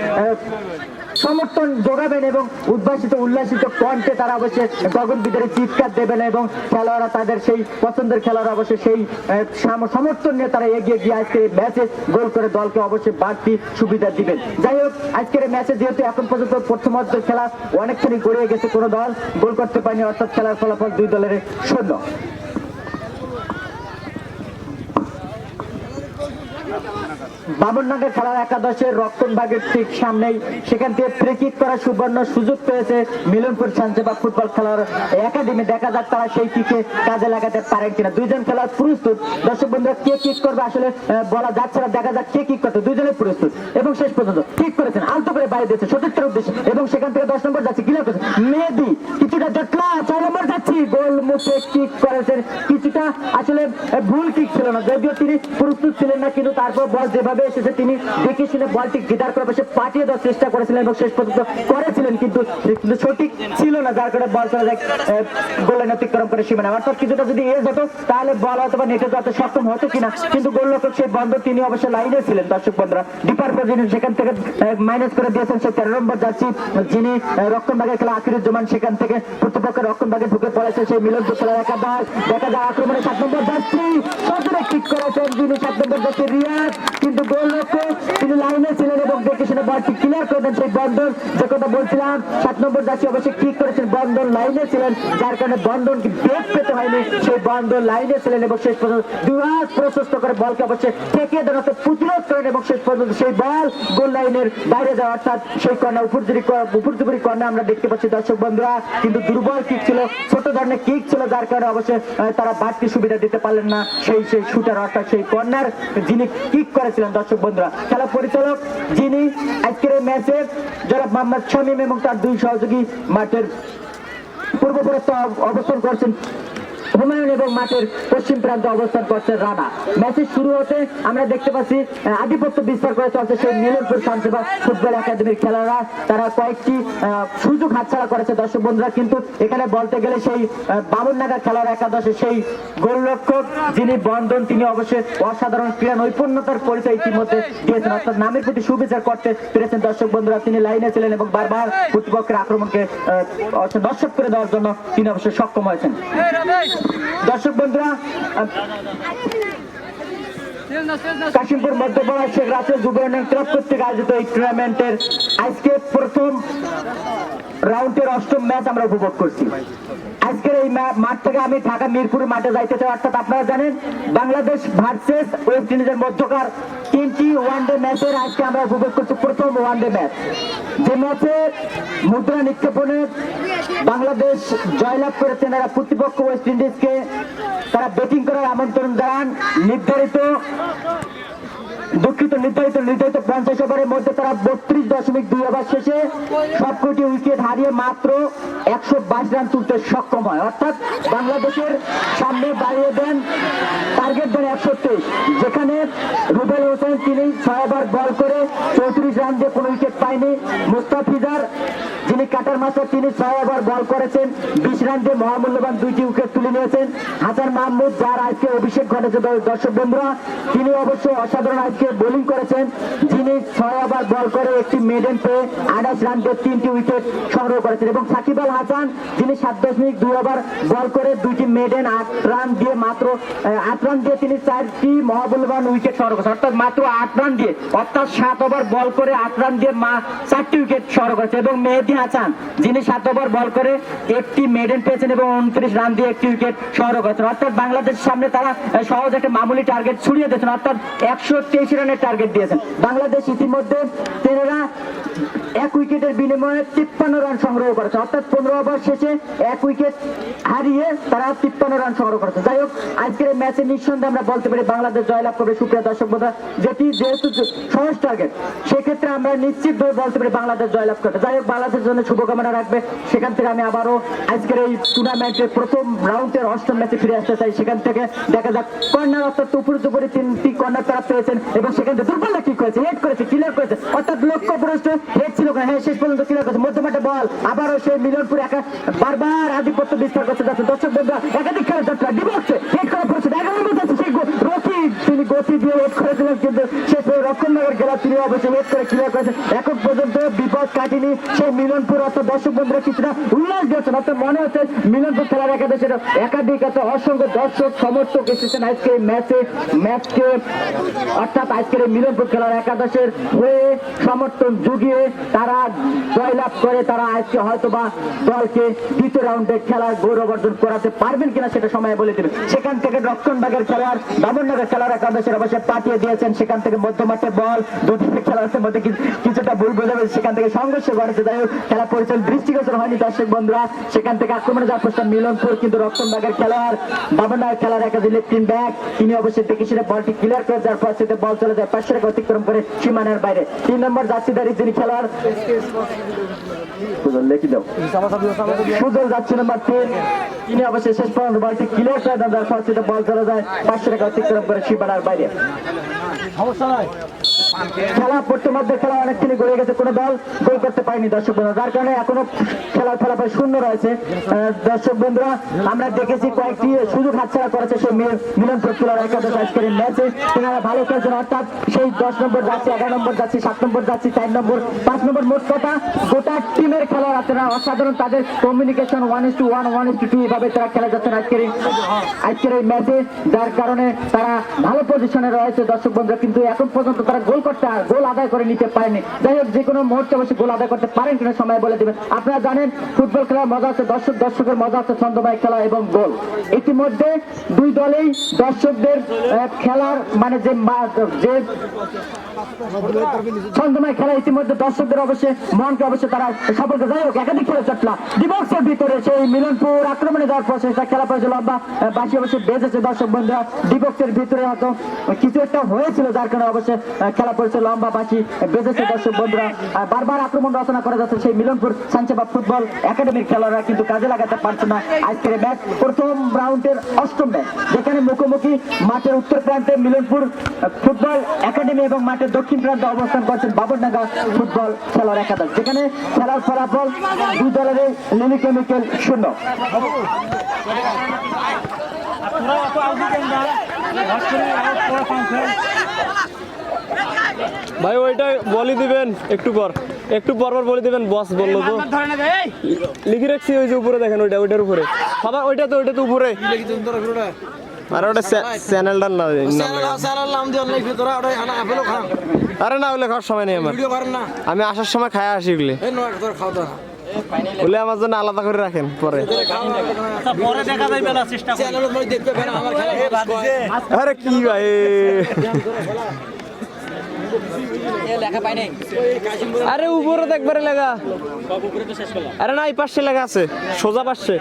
সমর্থন যোগাবেন এবং উল্লাসিত কণ্ঠে তারা অবশ্যই গগন বিদারে চিৎকার দেবেন এবং খেলোয়াড়রা তাদের সেই পছন্দের খেলোয়াড়রা অবশ্যই সেই সমর্থন নিয়ে তারা এগিয়ে গিয়ে আজকে ম্যাচে গোল করে দলকে অবশ্যই বাড়তি সুবিধা দিবেন। যাই হোক আজকের ম্যাচে যেহেতু এখন পর্যন্ত প্রথমার্ধের খেলা অনেকখানি গড়িয়ে গেছে, কোনো দল গোল করতে পারেনি, অর্থাৎ খেলার ফলাফল দুই দলের 0। বামননগর খেলার একাদশের রক্ষণভাগের ঠিক সামনেই সেখান থেকে ফ্রি কিক করার সুবর্ণ সুযোগ পেয়েছে মিলনপুর সানসেবা ফুটবল খেলার একাডেমি। দেখা যাক তারা সেই কিকে কাজে লাগাতে পারেন কিনা। দুইজন খেলোয়াড় প্রস্তুত দর্শক বন্ধুরা, কে কিক করবে আসলে বলা যাচ্ছে না, দেখা যাক কে কিক করতে, দুইজনে প্রস্তুত এবং শেষ পর্যন্ত ঠিক করেছেন আলতো করে বাইরে দিয়েছে সতীর্থের উদ্দেশ্যে এবং সেখান থেকে 10 নম্বর যাচ্ছে ক্লিয়ার করেছে মেহেদি, কিছুটা জটলা 6 নম্বর যাচ্ছি গোল মুখে কিক করেছেন, কিছুটা আসলে ভুল কিক ছিল না, যদিও তিনি প্রস্তুত ছিলেন না, কিন্তু তারপর বল যেভাবে এসেছে তিনি দেখে শুনে বলটি গিটার করে বসে পাঠিয়ে দেওয়ার চেষ্টা করেছিলেন এবং শেষ পর্যন্ত করেছিলেন, কিন্তু সঠিক ছিল না, যার কারণে বল চলে যায় গোল লাইন অতিক্রম করে সীমানা। অর্থাৎ কিছুটা যদি এজ হতো তাহলে বল হয়তো বা নেটে যেতে সক্ষম হতো কিনা, কিন্তু গোলরক্ষক সেই বন্ধ তিনি অবশ্যই লাইনে ছিলেন দর্শক বন্ধুরা। ডিপার পজিশন সেখান থেকে মাইনাস করে দিয়েছেন সেই 13 নম্বর যাচ্ছি যিনি রক্ষণভাগের খেলা আকিরুজ্জামান, সেখান থেকে প্রতিপক্ষের রক্ষণভাগে ঢুকে পড়েছে সেই মিলনপুর খেলার একাদশ। দেখা যায় আক্রমণে 7 নম্বর যাচ্ছি সজরে ঠিক করেছেন যিনি 7 নম্বর যাচ্ছি রিয়াদ, কিন্তু গোলরক্ষক তিনি লাইনে ছিলেন এবং দেখে শুনে বলটি ক্লিয়ার করে দেন সেই বন্ধন, যে কথা বলছিলাম 7 নম্বর যাচ্ছি অবশ্যই ঠিক করেছেন, বন্ধন লাইনে ছিলেন, যার কারণে বন্ধনকে বেগ পেতে হয়নি, সেই বন্ধন লাইনে ছিলেন এবং শেষ পর্যন্ত দুহাত প্রশস্ত করে বলকে অবশ্যই ঠেকিয়ে দেন অর্থাৎ প্রতিরোধ করেন এবং শেষ পর্যন্ত সেই বল গোল লাইনের বাইরে যায়, অর্থাৎ সেই কর্নার উপর্যুপরি কর্নার আমরা দেখতে পাচ্ছি দর্শক বন্ধুরা, কিন্তু দুর্বল কিক ছিল, ছোট ধরনের কিক ছিল, যার কারণে অবশ্যই তারা বাড়তি সুবিধা দিতে পারলেন না সেই শুটার অর্থাৎ সেই কর্নার যিনি কিক করেছিলেন দর্শক বন্ধুরা। খেলা পরিচালক যিনি আজকের এই ম্যাচে জনাব মোহাম্মদ শামীম এবং তার দুই সহযোগী মাঠের পূর্বপ্রস্থ অবস্থান করছেন হুমায়ুন এবং মাঠের পশ্চিম প্রান্তে অবস্থান করছে রানা। ম্যাচের শুরু হতে আমরা দেখতে পাচ্ছি আধিপত্য বিস্তার করে চলছে সেই মিলনপুর সানসেবা ফুটবল একাডেমির খেলোয়াড়রা, তারা কয়েকটি সুযোগ হাতছাড়া করেছে দর্শক বন্ধুরা, কিন্তু এখানে বলতে গেলে সেই বামননগর খেলোয়াড় একাদশে সেই গোলরক্ষক যিনি বন্ধন তিনি অবশ্যই অসাধারণ ক্রীড়া নৈপুণ্যতার পরিচয় ইতিমধ্যে দিয়েছেন, অর্থাৎ নামের প্রতি সুবিচার করতে পেরেছেন দর্শক বন্ধুরা, তিনি লাইনে ছিলেন এবং বারবার প্রতিপক্ষের আক্রমণকে দর্শক করে দেওয়ার জন্য তিনি অবশ্যই সক্ষম হয়েছেন। দর্শক বন্ধুরা, কাশিমপুর মধ্যপাড়া শেখ রাসেল যুবরানী ক্লাব কর্তৃক আয়োজিত এই টুর্নামেন্টের আজকে প্রথম রাউন্ডের 8ম ম্যাচ আমরা উপভোগ করছি। আজকের এই মাঠ থেকে আমি ঢাকা মিরপুর মাঠে যাইতে চাই, অর্থাৎ আপনারা জানেন বাংলাদেশ ভার্সেস ওয়েস্ট ইন্ডিজের মধ্যকার 3টি ওয়ানডে ম্যাচের আজকে আমরা উপভোগ করছি প্রথম ওয়ানডে ম্যাচ, যে ম্যাচে মুদ্রা নিক্ষেপণে বাংলাদেশ জয়লাভ করেছেন। এরা প্রতিপক্ষ ওয়েস্ট ইন্ডিজকে তারা ব্যাটিং করার আমন্ত্রণ জানান। নির্ধারিত 50 ওভারের মধ্যে তারা 32.2 ওভার শেষে সবকটি উইকেট হারিয়ে মাত্র 122 রান তুলতে সক্ষম হয়। অর্থাৎ বাংলাদেশের সামনে দাঁড়িয়ে দেন, টার্গেট দেন 123, যেখানে রুবেল হোসেন তিনি 6 ওভার বল করে 34 রান দিয়ে কোনো উইকেট পায়নি। মুস্তাফিজার যিনি কাটার মাস্টার তিনি 6 ওভার বল করেছেন, 20 রান দিয়ে মহামূল্যবান 2টি উইকেট তুলে নিয়েছেন। হাসান মাহমুদ যার আজকে অভিষেক ঘটেছে দর্শক বন্ধুরা, তিনি অবশ্য অসাধারণ আজকে বোলিং করেছেন, যিনি 6 ওভার বল করে একটি মেডেন পেয়ে 28 রান দিয়ে 3টি উইকেট সংগ্রহ করেছেন। এবং সাকিব আল হাসান যিনি 7.2 ওভার বল করে 2টি মেডেন 8 রান দিয়ে মাত্র 8 রান দিয়ে তিনি 4টি মহামূল্যবান উইকেট সংগ্রহ করেছেন। অর্থাৎ মাত্র 8 রান দিয়ে, অর্থাৎ 7 ওভার বল করে 8 রান দিয়ে 4টি উইকেট সংগ্রহ করেছেন। এবং মেহেদী হাসান যিনি 7 ওভার বল করে একটি মেডেন পেয়েছেন এবং 29 রান দিয়ে একটি উইকেট সংগ্রহ করেছেন। অর্থাৎ বাংলাদেশের সামনে তারা সহজ একটা মামুলি টার্গেট ছুড়িয়ে দিয়েছেন, অর্থাৎ 123 রানের টার্গেট দিয়েছেন। বাংলাদেশ ইতিমধ্যে তেনারা 1 উইকেটের বিনিময়ে 53 রান সংগ্রহ করেছে, অর্থাৎ 15 ওভার শেষে 1 উইকেট হারিয়ে তারা 53 রান সংগ্রহ করেছে। যাই হোক, আজকের এই ম্যাচে নিঃসন্দেহে আমরা বলতে পারি বাংলাদেশ জয়লাভ করবে। সুপ্রিয় দর্শক বন্ধুরা, যেহেতু সহজ টার্গেট, সেক্ষেত্রে আমরা নিশ্চিতভাবে বলতে পারি বাংলাদেশ জয়লাভ করবে। যাই হোক, বাংলাদেশের জন্য শুভকামনা রাখবে। সেখান থেকে আমি আবারও আজকের এই টুর্নামেন্টের প্রথম রাউন্ডের 8ম ম্যাচে ফিরে আসতে চাই। সেখান থেকে দেখা যাক কর্নার, অর্থাৎ উপরে 3টি কর্নার তারা পেয়েছেন এবং সেখান থেকে দুর্বল কিক করেছে, হেড করেছে, ক্লিয়ার করেছে, অর্থাৎ লক্ষ্যভ্রষ্ট হেড ছিল না, হ্যাঁ শেষ পর্যন্ত ক্লিয়ার করেছে। মধ্যমাঠে বল আবারও সেই মিলনপুর বারবার আধিপত্য বিস্তার করতে যাচ্ছে। দর্শক বন্ধুরা, একাধিক খেলা যাত্রা ডিবক্সে হেড করা পড়ছে, 11 নম্বর যাচ্ছে সেই রকি, তিনি গতি দিয়ে হেড করেছিলেন, কিন্তু শেষ রক্ষণভাগের খেলা তিনি অবশ্যই হেড করে ক্লিয়ার করেছেন। এখন পর্যন্ত বিপদ কাটেনি সেই মিলনপুর। অর্থাৎ দর্শক বন্ধুরা কিছুটা উল্লাস দিয়েছেন, অর্থাৎ মনে হচ্ছে মিলনপুর খেলার একাদশের একাধিক অসংখ্য দর্শক সমর্থক এসেছেন আজকে এই ম্যাচকে, অর্থাৎ আজকের এই মিলনপুর খেলার একাদশের হয়ে সমর্থন জুগিয়ে তারা জয়লাভ করে। তারা আজকে হয়তোবা দলকে দ্বিতীয় রাউন্ডে খেলার গৌরব অর্জন করাতে পারবেন কিনা সেটা সময় বলে দেবে। সেখান থেকে রক্ষণভাগের খেলার বামননগর খেলার একাদশের অবশ্যই পাঠিয়ে দিয়েছেন। সেখান থেকে মধ্যমাঠে বল দুদিকে খেলার মধ্যে কিছুটা ভুল বোঝাবে, সেখান থেকে সংঘর্ষ ঘটেছে। যাই হোক, খেলা পরিচালনা দৃষ্টিগোচর হয়নি দর্শক বন্ধুরা। সেখান থেকে আক্রমণে যাওয়ার প্রস্তাব মিলনপুর, কিন্তু রক্ষণভাগের খেলার বামননগর খেলার একাদশের লেফট ব্যাক তিনি অবশ্যই দেখে সেটা বলটি ক্লিয়ার করে যাওয়ার পর সেটা বল চলে যায় 5 রেখা অতিক্রম করে সীমানার বাইরে। 3 নম্বর জার্সিধারী যিনি খেলোয়াড় সুজল যাচ্ছে নাম্বার 3, তিনি অবশ্যই শেষ পর্যন্ত বলটি ক্লিয়ার করে দেন, যার পর সেটা বল চলে যায় 5 রেখা অতিক্রম করে সীমানার বাইরে। খেলা পড়তে খেলা অনেকখানি গড়ে গেছে, কোনো দল গোল করতে পারেনি দর্শক বন্ধুরা, যার কারণে এখনো খেলার ফলাফল শূন্য রয়েছে। দর্শক বন্ধুরা, আমরা দেখেছি কয়েকটি সুযোগ হাতছাড়া করেছে সেই মিলনপুর খেলার একাদশ আজকের ম্যাচে। তেনারা ভালো খেলছেন, অর্থাৎ সেই 10 নম্বর যাচ্ছে, 11 নম্বর যাচ্ছে, 7 নম্বর যাচ্ছে, 4 নম্বর, 5 নম্বর, মোট কথা গোটা টিমের খেলোয়াড় আছে, অসাধারণ তাদের কমিউনিকেশন 1:1, 1:2 এভাবে তারা খেলা যাচ্ছেন আজকের এই ম্যাচে, যার কারণে তারা ভালো পজিশনে রয়েছে দর্শক বন্ধুরা। কিন্তু এখন পর্যন্ত তারা গোল আদায় করে নিতে পারেনি। যাই হোক, যে কোনো মুহূর্তে অবশ্যই গোল আদায় করতে পারেন কিনা সময় বলে দেবেন। আপনারা জানেন ফুটবল খেলার মজা আছে, দর্শকের মজা আছে, ছন্দময় খেলা এবং গোল। ইতিমধ্যে দুই দলেই দর্শকদের খেলার মানে যে ছন্দময় খেলা ইতিমধ্যে দর্শকদের অবশ্যই মনকে অবশ্যই তারা সফল করে। যাই হোক, একাধিক খেলা চটলা ডিবক্সের ভিতরে সেই মিলনপুর আক্রমণে যাওয়ার পর সেটা খেলা পড়েছিল লম্বা বাসি অবশ্যই বেজেছে দর্শক বন্ধুরা। ডিবক্সের ভিতরে হয়তো কিছু একটা হয়েছিল, যার কারণে অবশ্যই খেলা পড়েছে লম্বা বাসি বেজেছে দর্শক বন্ধুরা। বারবার আক্রমণ রচনা করা যাচ্ছে সেই মিলনপুর সানচেবা ফুটবল একাডেমির খেলোয়াড়রা, কিন্তু কাজে লাগাতে পারছে না। আজকের ম্যাচ প্রথম রাউন্ডের 8ম ম্যাচ, যেখানে মুখোমুখি মাঠের উত্তর প্রান্তে মিলনপুর ফুটবল একাডেমি এবং মাঠের দক্ষিণ প্রান্তে অবস্থান করছেন বাবরডাঙ্গা ফুটবল খেলার একাদশ, যেখানে খেলার ফলাফল দুই দলের লিলি কেমিক্যাল 0। ভাই ওইটা বলি দিবেন একটু পর বলে দিবেন, বস বললো তো লিখে রাখছি ওই যে উপরে দেখেন, ওইটার উপরে সবার ওইটা তো উপরে। আরে ওটা চ্যানেলটার আরে না ওগুলো খাওয়ার সময় নেই আমার, আমি আসার সময় খায় আসি ওগুলো, বলে আমার জন্য আলাদা করে রাখেন পরে। আরে কি ভাই আরে উপরে তো একবারে লেখা, আরে না এই পাশে লেখা আছে, সোজা পাশে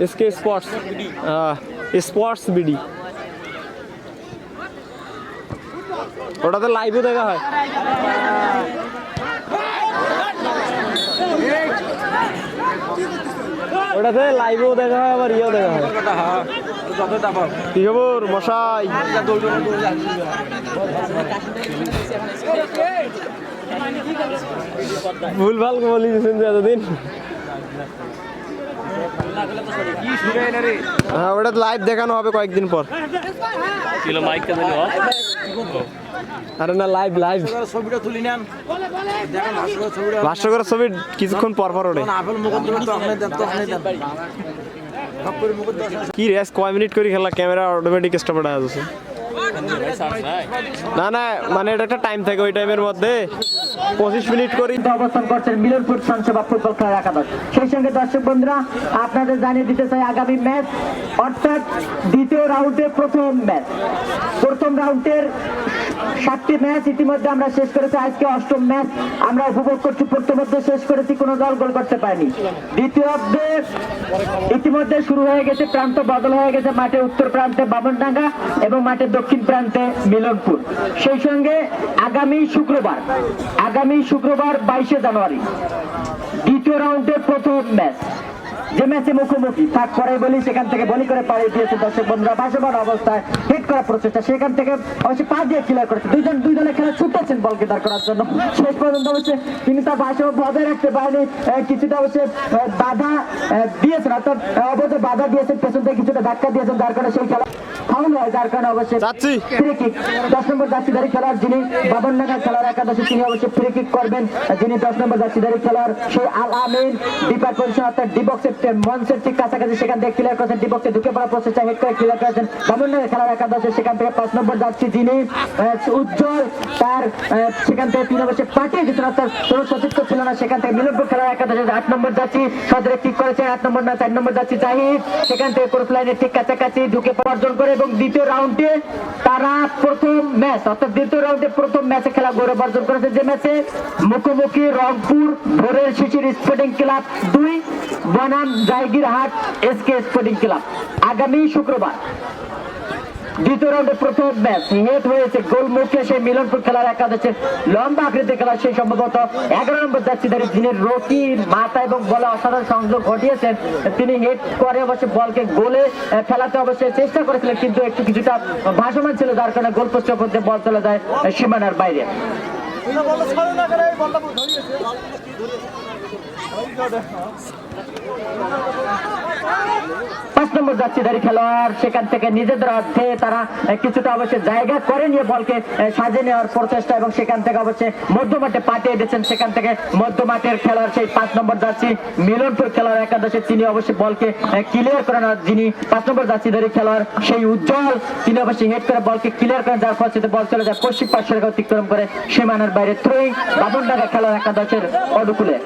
এসকে স্পোর্টস, স্পোর্টস বিডি। ওটাতে লাইভও দেখা হয়। ওটাতে লাইভও দেখা হয়, আবার ইয়েও দেখা হয়। কি খবর মশাই? ভুল ভাল বলি দিয়েছেন যে এতদিন। হ্যাঁ, ওটা লাইভ দেখানো হবে কয়েকদিন পর। আরে না, লাইভ লাইভ ছবিটা তুলি নেন, ভাষ্যকরের ছবি কিছুক্ষণ পর পর ওঠে। কি রেস কয় মিনিট করে খেলা, ক্যামেরা অটোমেটিক স্টপ হয়ে যাচ্ছে। না না, মানে এটা একটা টাইম থাকে, ওই টাইমের মধ্যে 25 মিনিট করে অবস্থান করছেন মিলনপুর সঞ্চবা ফুটবল খেলার একাদশ। সেই সঙ্গে দর্শক বন্ধুরা আপনাদের জানিয়ে দিতে চাই আগামী ম্যাচ অর্থাৎ দ্বিতীয় রাউন্ডের প্রথম ম্যাচ, প্রথম রাউন্ডের 7টি ম্যাচ ইতিমধ্যে আমরা শেষ করেছি। আজকে 8ম ম্যাচ আমরা উপভোগ করছি, প্রথমধ্যে শেষ করেছি, কোনো দল গোল করতে পারেনি। দ্বিতীয়ার্ধে ইতিমধ্যে শুরু হয়ে গেছে, প্রান্ত বদল হয়ে গেছে, মাঠে উত্তর প্রান্তে বামনডাঙ্গা এবং মাঠের দক্ষিণ প্রান্তে মিলনপুর। সেই সঙ্গে আগামী শুক্রবার 22শে জানুয়ারি দ্বিতীয় রাউন্ডের প্রথম ম্যাচ, যে ম্যাচে মুখোমুখি থাক করে বলি, সেখান থেকে বলি করে পাড়িয়ে দিয়েছে দর্শক বন্ধুরা ভাসমান অবস্থায় হিট করার প্রচেষ্টা, সেখান থেকে অবশ্যই পা দিয়ে ক্লিয়ার করেছে। দুই দলে খেলা ছুটেছেন বলকে দাঁড় করার জন্য, শেষ পর্যন্ত অবশ্যই তিনি তার ভাষা বজায় রাখতে পারেনি। কিছুটা অবশ্যই বাধা দিয়েছেন, অর্থাৎ অবশ্য বাধা দিয়েছেন, পেছন থেকে কিছুটা ধাক্কা দিয়েছেন, যার কারণে সেই খেলা ফাউল হয়, যার কারণে অবশ্যই ফ্রি কিক 10 নম্বর জার্সিধারী খেলার যিনি বাবনডাঙ্গা খেলার একাদশে, তিনি অবশ্যই ফ্রি কিক করবেন, যিনি 10 নম্বর জার্সিধারী খেলার সেই আল আমিন ডিপার পজিশন অর্থাৎ ডি বক্সের মঞ্চের ঠিক কাছাকাছি, সেখান থেকে ক্লিয়ার করেছেন, ডি বক্সে ঢুকে পড়ার প্রচেষ্টা হেড করে ক্লিয়ার করেছেন বাবনডাঙ্গা খেলার একাদশে। সেখান থেকে 5 নম্বর জার্সি যিনি উজ্জ্বল, তার সেখান থেকে তিনি অবশ্যই পাঠিয়ে দিচ্ছেন, অর্থাৎ কোনো সচিত্র ছিল না। সেখান থেকে মিলনপুর খেলার একাদশে 8 নম্বর জার্সি সদরে কিক করেছেন, 8 নম্বর না 4 নম্বর জার্সি জাহিদ, সেখান থেকে কোর্স লাইনের ঠিক কাছাকাছি ঢুকে অর্জন করে এবং দ্বিতীয় রাউন্ডে তারা প্রথম ম্যাচ অর্থাৎ দ্বিতীয় রাউন্ডে প্রথম ম্যাচে খেলা গৌরব অর্জন করেছে, যে ম্যাচে মুখোমুখি রংপুর ভোরের শিশির স্পোর্টিং ক্লাব 2 বনাম জায়গিরহাট এসকে স্পোর্টিং ক্লাব। আগামী শুক্রবার দ্বিতীয় রাউন্ডে প্রথম ম্যাচ হেড হয়েছে গোলমুখে সেই মিলনপুর খেলার একাদশের লম্বা আকৃতির খেলা, সেই সম্ভবত 11 নম্বর জার্সিধারী যিনি রকি মাথা এবং বলে অসাধারণ সংযোগ ঘটিয়েছেন, তিনি হেড করে অবশ্যই বলকে গোলে ফেলাতে অবশ্যই চেষ্টা করেছিলেন, কিন্তু একটু কিছুটা ভাসমান ছিল, যার কারণে গোল পোস্টের মধ্যে বল চলে যায় সীমানার বাইরে। পাঁচ নম্বর জার্সিধারী খেলোয়াড় সেখান থেকে নিজেদের অর্ধে তারা কিছুটা অবশ্যই জায়গা করে নিয়ে বলকে সাজিয়ে নেওয়ার প্রচেষ্টা এবং সেখান থেকে অবশ্যই মধ্যমাঠে পাঠিয়ে দিয়েছেন। সেখান থেকে মধ্যমাঠের খেলোয়াড় সেই 5 নম্বর জার্সি মিলনপুর খেলোয়াড় একাদশে, তিনি অবশ্যই বলকে ক্লিয়ার করেন, যিনি 5 নম্বর জার্সিধারী খেলোয়াড় সেই উজ্জ্বল, তিনি অবশ্যই হেড করে বলকে ক্লিয়ার করেন, যার ফলে বল চলে যায় পশ্চিম পাশের অতিক্রম করে সীমানার বাইরে। থ্রোয়িং বাবনডাঙ্গা খেলোয়াড় একাদশের অনুকূলে।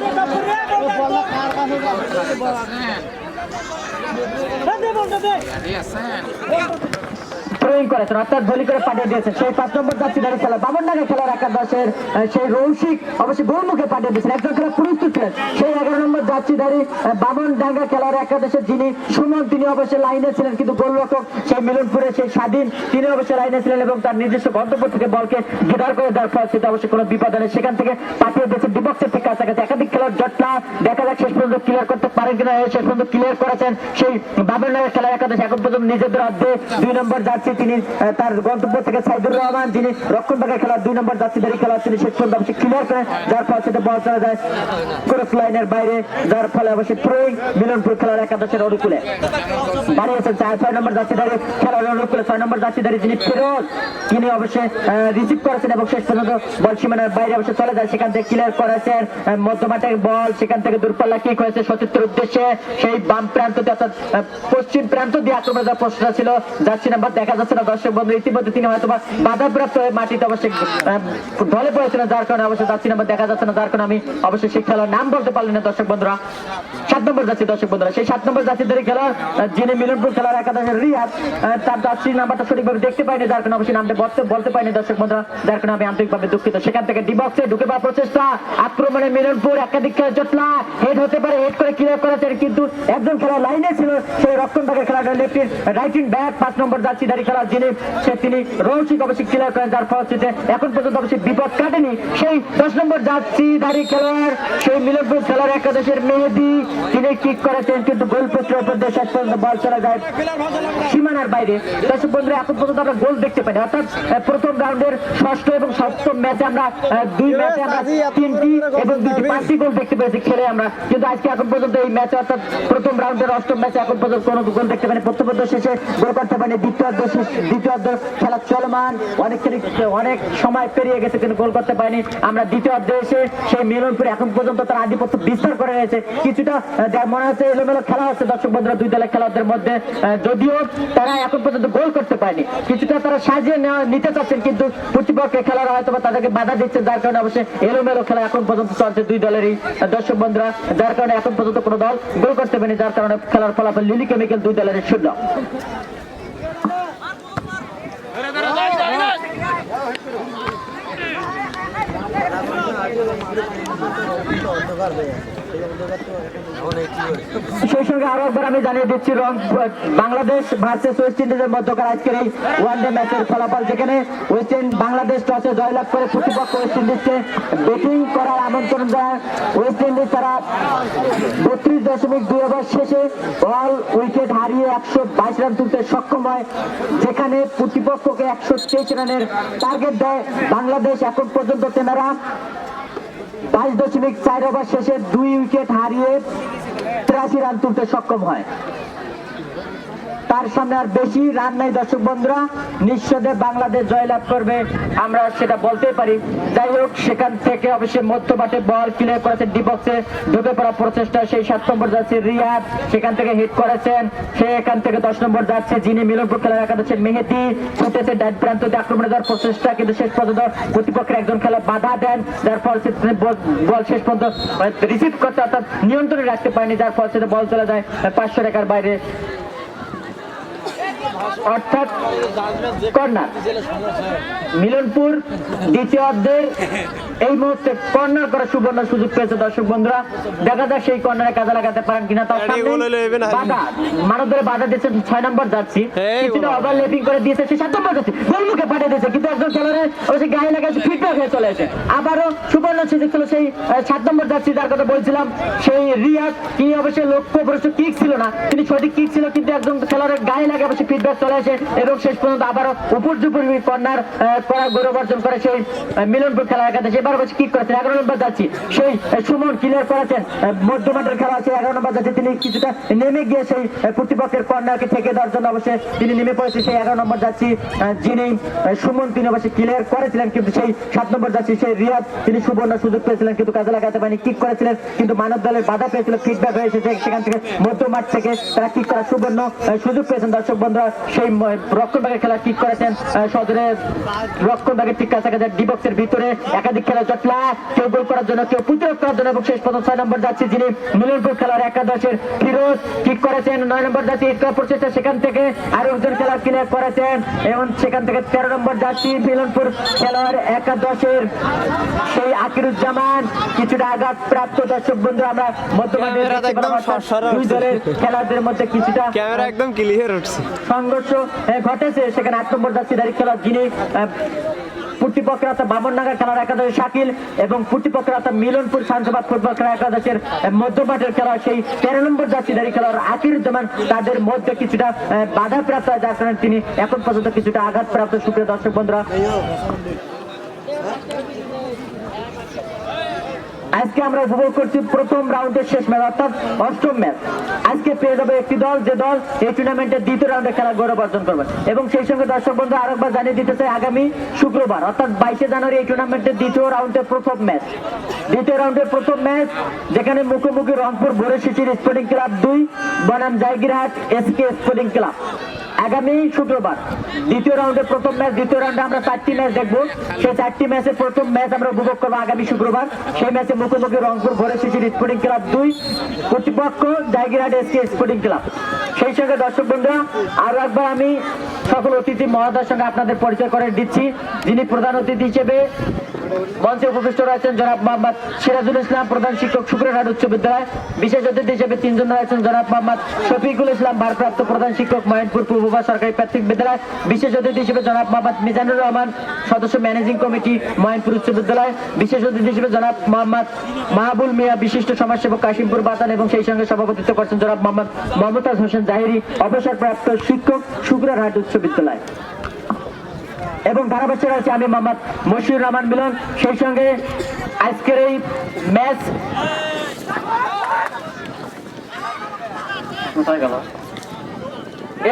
থ্রোয়িং করেছেন অর্থাৎ ভলি করে পাঠিয়ে দিয়েছেন সেই 5 নম্বর জার্সিধারী খেলা বাবনডাঙ্গা খেলার একাদশের সেই রৌশিক অবশ্যই বহুমুখে পাঠিয়ে দিয়েছেন, একজন খেলা প্রস্তুত ছিলেন সেই 11 নম্বর জার্সিধারী বাবনডাঙ্গা খেলার একাদশের যিনি সুমন, তিনি অবশ্যই লাইনে ছিলেন, কিন্তু গোলরক্ষক সেই মিলনপুরে সেই স্বাধীন, তিনি অবশ্যই লাইনে ছিলেন এবং তার নিজস্ব গন্তব্য থেকে বলকে গিটার করে দেওয়ার ফলে সেটা অবশ্যই কোনো বিপদ হলে সেখান থেকে পাঠিয়ে দিয়েছেন ডিবক্সের ঠিক কাছাকাছি। একাধিক খেলার জটলা দেখা যাক শেষ পর্যন্ত ক্লিয়ার করতে পারেন কিনা, শেষ পর্যন্ত ক্লিয়ার করেছেন সেই বাবনডাঙ্গা খেলার একাদশ। এখন পর্যন্ত নিজেদের অর্ধে 2 নম্বর জার্সি তিনি তার গন্তব্য থেকে সাইদুর রহমান, যিনি রক্ষণভাগের খেলার 2 নম্বর জার্সিধারী খেলোয়াড়, তিনি শেষ পর্যন্ত অবশ্যই ক্লিয়ার করেন, যার ফলে সেটা বল চলে যায় ক্রস লাইনের বাইরে, যার ফলে অবশ্যই থ্রোয়িং মিলনপুর খেলার একাদশের অনুকূলে বাড়িয়েছেন 6 নম্বর জার্সিধারী খেলার অনুকূলে। 6 নম্বর জার্সিধারী যিনি ফিরোজ, তিনি অবশ্যই রিসিভ করেছেন এবং শেষ পর্যন্ত বল সীমানার বাইরে অবশ্যই চলে যায়, সেখান থেকে ক্লিয়ার করেছেন মধ্যমাঠের বল, সেখান থেকে দূরপাল্লা কিক হয়েছে সতীর্থের উদ্দেশ্যে সেই বাম প্রান্ত অর্থাৎ পশ্চিম প্রান্ত দিয়ে আক্রমণ যাওয়ার প্রশ্ন ছিল জার্সি নাম্বার দেখা যাচ্ছে না দর্শক বন্ধু। ইতিমধ্যে তিনি হয়তো বাধাপ্রাপ্ত হয়ে মাটিতে অবশ্যই ঢলে পড়েছিলেন, যার কারণে অবশ্যই যাচ্ছি নাম্বার দেখা যাচ্ছে না, যার কারণে আমি অবশ্যই সেই খেলার নাম বলতে পারলেন না দর্শক বন্ধুরা। 7 নম্বর যাচ্ছি দর্শক বন্ধুরা, সেই 7 নম্বর যাচ্ছিদের খেলোয়াড় যিনি মিলনপুর খেলার একাদশের রিয়াদ, তার যাচ্ছি নাম্বারটা সঠিকভাবে দেখতে পাইনি, যার কারণে অবশ্যই নামটা বলতে পাইনি দর্শক বন্ধুরা, যার কারণে আমি আন্তরিকভাবে দুঃখিত। সেখান থেকে ডিবক্সে ঢুকে পাওয়ার প্রচেষ্টা, আক্রমণে মিলনপুর একাধিক খেলা জটলা, হেড হতে পারে, হেড করে ক্লিয়ার করেছেন, কিন্তু একজন খেলা লাইনে ছিল, সেই রক্ষণ ভাগের খেলাটা লেফটিন রাইটিং ব্যাক 5 নম্বর যাচ্ছি দাঁড়িয়ে খেলার যিনি তিনি রৌশিক অবশ্যই ক্লিয়ার করেন, যার ফলশ্রুতিতে এখন পর্যন্ত অবশ্যই বিপদ কাটেনি সেই 10 নম্বর যাচ্ছি দাঁড়িয়ে খেলোয়াড় সেই মিলনপুর খেলার একাদশের মেহেদি, তিনি কিক করেছেন, কিন্তু গোলপোস্টের উপর দিয়ে শেষ পর্যন্ত বল চলে যায় সীমানার বাইরে। দর্শক বন্ধুরা, এখন পর্যন্ত আমরা গোল দেখতে পাইনি, অর্থাৎ প্রথম রাউন্ডের ষষ্ঠ এবং সপ্তম ম্যাচে আমরা 2 ম্যাচে আমরা 3টি এবং 5টি গোল দেখতে পেয়েছি খেলে আমরা, কিন্তু আজকে এখন পর্যন্ত এই ম্যাচে অর্থাৎ প্রথম রাউন্ডের অষ্টম ম্যাচে এখন পর্যন্ত কোনো গোল দেখতে পাইনি। প্রথম শেষে গোল করতে পারেনি, দ্বিতীয়ার্ধ খেলা চলমান, অনেক সময় পেরিয়ে গেছে কিন্তু গোল করতে পারেনি আমরা। দ্বিতীয়ার্ধে এসে সেই মিলনপুর এখন পর্যন্ত তার আধিপত্য বিস্তার করে রয়েছে, কিছুটা মনে হচ্ছে এলোমেলো খেলা হচ্ছে দর্শক বন্ধুরা দুই দলের খেলোয়াড়দের মধ্যে, যদিও তারা এখন পর্যন্ত গোল করতে পারেনি, কিছুটা তারা সাজিয়ে নিতে চাচ্ছেন, কিন্তু প্রতিপক্ষের খেলারা হয়তো তাদেরকে বাধা দিচ্ছে, যার কারণে অবশ্যই এলোমেলো খেলা এখন পর্যন্ত চলছে দুই দলেরই দর্শক বন্ধুরা, যার কারণে এখন পর্যন্ত কোনো দল গোল করতে পারেনি, যার কারণে খেলার ফলাফল লিলি কেমিক্যাল দুই দলের 0। সেই সঙ্গে আরো একবার আমি জানিয়ে দিচ্ছি বাংলাদেশ ভার্সেস ওয়েস্ট ইন্ডিজের মধ্যকার আজকের এই ওয়ানডে ম্যাচের ফলাফল, যেখানে বাংলাদেশ টসে জয়লাভ করে প্রতিপক্ষ ওয়েস্ট ইন্ডিজকে ব্যাটিং করার আমন্ত্রণ দেয়। ওয়েস্ট ইন্ডিজ তারা 32.2 ওভার শেষে অল উইকেট হারিয়ে 122 রান তুলতে সক্ষম হয়, যেখানে প্রতিপক্ষকে 123 রানের টার্গেট দেয় বাংলাদেশ। এখন পর্যন্ত তেনারা 22.4 ওভার শেষে 2 উইকেট হারিয়ে 83 রান তুলতে সক্ষম হয়। তার সামনে আর বেশি রান নাই দর্শক বন্ধুরা, নিঃসন্দেহে বাংলাদেশ জয়লাভ করবে, আমরা সেটা বলতেই পারি। যাই হোক, সেখান থেকে অবশ্যই মধ্যমাঠে বল ক্লিয়ার করেছেন, ডিবক্সে ঢুকে পড়ার প্রচেষ্টা, সেই 7 নম্বর যাচ্ছে রিয়াদ, সেখান থেকে হিট করেছেন, সেখান থেকে 10 নম্বর যাচ্ছে যিনি মিলনপুর খেলার একাদশের মেহেদি, ছুটেছে ডান প্রান্ত দিয়ে আক্রমণে যাওয়ার প্রচেষ্টা, কিন্তু শেষ পর্যন্ত প্রতিপক্ষের একজন খেলা বাধা দেন, যার ফলে বল শেষ পর্যন্ত রিসিভ করতে অর্থাৎ নিয়ন্ত্রণে রাখতে পারেনি, যার ফলে বল চলে যায় 500 রেখার বাইরে, অর্থাৎ কর্নার। মিলনপুর দ্বিতীয়ার্ধের এই মুহূর্তে কর্নার করার সুবর্ণ সুযোগ পেয়েছে দর্শক বন্ধুরা, দেখা যাক সেই কর্নারে কাজে লাগাতে পারেন কিনা। তার বাধা মানব ধরে বাধা দিয়েছে 6 নম্বর যাচ্ছি, কিছুটা ওভারল্যাপিং করে দিয়েছে, সে 7 নম্বর যাচ্ছি গোলমুখে পাঠিয়ে দিয়েছে, কিন্তু একজন খেলোয়াড়ের অবশ্যই গায়ে লাগাচ্ছে, ফিডব্যাক হয়ে চলে আসে। আবারও সুবর্ণ সুযোগ ছিল সেই 7 নম্বর যাচ্ছি, যার কথা বলছিলাম, সেই রিয়াদ, কি অবশ্যই লক্ষ্যভ্রষ্ট কিক ছিল না, তিনি সঠিক কিক ছিল, কিন্তু একজন খেলোয়াড়ের গায়ে লাগে অবশ্যই ফিডব্যাক চলে আসে, এবং শেষ পর্যন্ত আবারও উপর্যুপরি কর্নার করার গৌরব অর্জন করে সেই মিলনপুর খেলা একাদশ। এবার অবশ্যই কিক করেছেন 11 নম্বর যাচ্ছি, সেই সুমন ক্লিয়ার করেছেন, মধ্যমাঠের খেলা আছে 11 নম্বর যাচ্ছে, তিনি কিছুটা নেমে গিয়ে সেই প্রতিপক্ষের কর্নারকে ঠেকে দেওয়ার জন্য অবশ্যই তিনি নেমে পড়েছে সেই 11 নম্বর যাচ্ছি যিনি সুমন, তিনি অবশ্যই ক্লিয়ার করেছিলেন, কিন্তু সেই 7 নম্বর যাচ্ছি সেই রিয়াদ, তিনি সুবর্ণ সুযোগ পেয়েছিলেন কিন্তু কাজে লাগাতে পারেনি, কিক করেছিলেন, কিন্তু মানব দলের বাধা পেয়েছিল, ফিডব্যাক হয়ে এসেছে, সেখান থেকে মধ্যমাঠ থেকে তারা কিক করার সুবর্ণ সুযোগ পেয়েছেন দর্শক বন্ধুরা। সেই রক্ষণ ভাগের খেলা কিক করেছেন সদরে রক্ষণ ভাগের ঠিক কাছাকাছি ডিবক্সের ভিতরে একাধিক খেলা জটলা, কেউ গোল করার জন্য, কেউ প্রতিরোধ করার জন্য, এবং শেষ পর্যন্ত 6 নম্বর যাচ্ছি যিনি মিলনপুর খেলার একাদশের ফিরোজ, কিক করেছেন 9 নম্বর যাচ্ছি হিট করার প্রচেষ্টা, সেখান থেকে আরো একজন খেলা ক্লিয়ার করেছেন, এবং সেখান থেকে 13 নম্বর যাচ্ছি মিলনপুর খেলার একাদশের সেই আকিরুজ্জামান, কিছুটা আঘাত প্রাপ্ত দর্শক বন্ধু। আমরা মধ্যমাঠে দুই দলের খেলাদের মধ্যে কিছুটা ক্যামেরা একদম ক্লিয়ার হচ্ছে, সংঘর্ষ ঘটেছে, সেখানে 8 নম্বর যাচ্ছি দাঁড়িয়ে খেলা যিনি প্রতিপক্ষের অর্থাৎ বামনডাঙ্গা খেলার একাদশের শাকিল, এবং প্রতিপক্ষের অর্থাৎ মিলনপুর শান্তবাদ ফুটবল খেলার একাদশের মধ্যমাঠের খেলা সেই 13 নম্বর যাচ্ছি দাঁড়িয়ে খেলার আকিরুজ্জামান, তাদের মধ্যে কিছুটা বাধা প্রাপ্ত হয়, যার কারণে তিনি এখন পর্যন্ত কিছুটা আঘাত প্রাপ্ত। সুপ্রিয় দর্শক বন্ধুরা, আজকে আমরা উপভোগ করছি প্রথম রাউন্ডের শেষ ম্যাচ অর্থাৎ অষ্টম ম্যাচ। আজকে পেয়ে যাবে একটি দল, যে দল এই টুর্নামেন্টের দ্বিতীয় রাউন্ডে খেলার গৌরব অর্জন করবে, এবং সেই সঙ্গে দর্শক বন্ধু আরেকবার জানিয়ে দিতে চাই, আগামী শুক্রবার অর্থাৎ 22 জানুয়ারি এই টুর্নামেন্টের দ্বিতীয় রাউন্ডের প্রথম ম্যাচ, যেখানে মুখোমুখি রংপুর ভোরে শিশির স্পোর্টিং ক্লাব 2 বনাম জায়গিরহাট এসকে স্পোর্টিং ক্লাব। আগামী শুক্রবার দ্বিতীয় রাউন্ডে প্রথম ম্যাচ, দ্বিতীয় রাউন্ডে আমরা 4টি ম্যাচ দেখবো। সেই 4টি ম্যাচের প্রথম ম্যাচ আমরা উপভোগ করবো আগামী শুক্রবার। সেই ম্যাচে মুখোমুখি রংপুর ভোরে শিশির স্পোর্টিং ক্লাব 2, প্রতিপক্ষ জায়গিরহাট এসকে স্পোর্টিং ক্লাব। সেই সঙ্গে দর্শক বন্ধুরা, আরো একবার আমি সকল অতিথি মহোদয়ের সঙ্গে আপনাদের পরিচয় করে দিচ্ছি। যিনি প্রধান অতিথি হিসেবে মঞ্চে উপবিষ্ট রয়েছেন জনাব মোহাম্মদ সিরাজুল ইসলাম, প্রধান শিক্ষক শুক্রহাট উচ্চ বিদ্যালয়। বিশেষ অতিথি হিসেবে 3 জন রয়েছেন জনাব মোহাম্মদ শফিকুল ইসলাম, ভারপ্রাপ্ত প্রধান শিক্ষক মহেন্দ্রপুর পূর্ববা সরকারি প্রাথমিক বিদ্যালয়। বিশেষ অতিথি হিসেবে জনাব মোহাম্মদ মিজানুর রহমান, সদস্য ম্যানেজিং কমিটি মহেন্দ্রপুর উচ্চ বিদ্যালয়। বিশেষ অতিথি হিসেবে জনাব মোহাম্মদ মাহবুল মিয়া, বিশিষ্ট সমাজসেবক কাশিমপুর বাতান, এবং সেই সঙ্গে সভাপতিত্ব করছেন জনাব মোহাম্মদ মমতাজ হোসেন জাহিরি, অবসরপ্রাপ্ত শিক্ষক শুক্রহাট উচ্চ বিদ্যালয়। এবং ধারাভাষ্যে রয়েছে আমি মোহাম্মদ মশিউর রহমান মিলন। সেই সঙ্গে আজকের এই ম্যাচ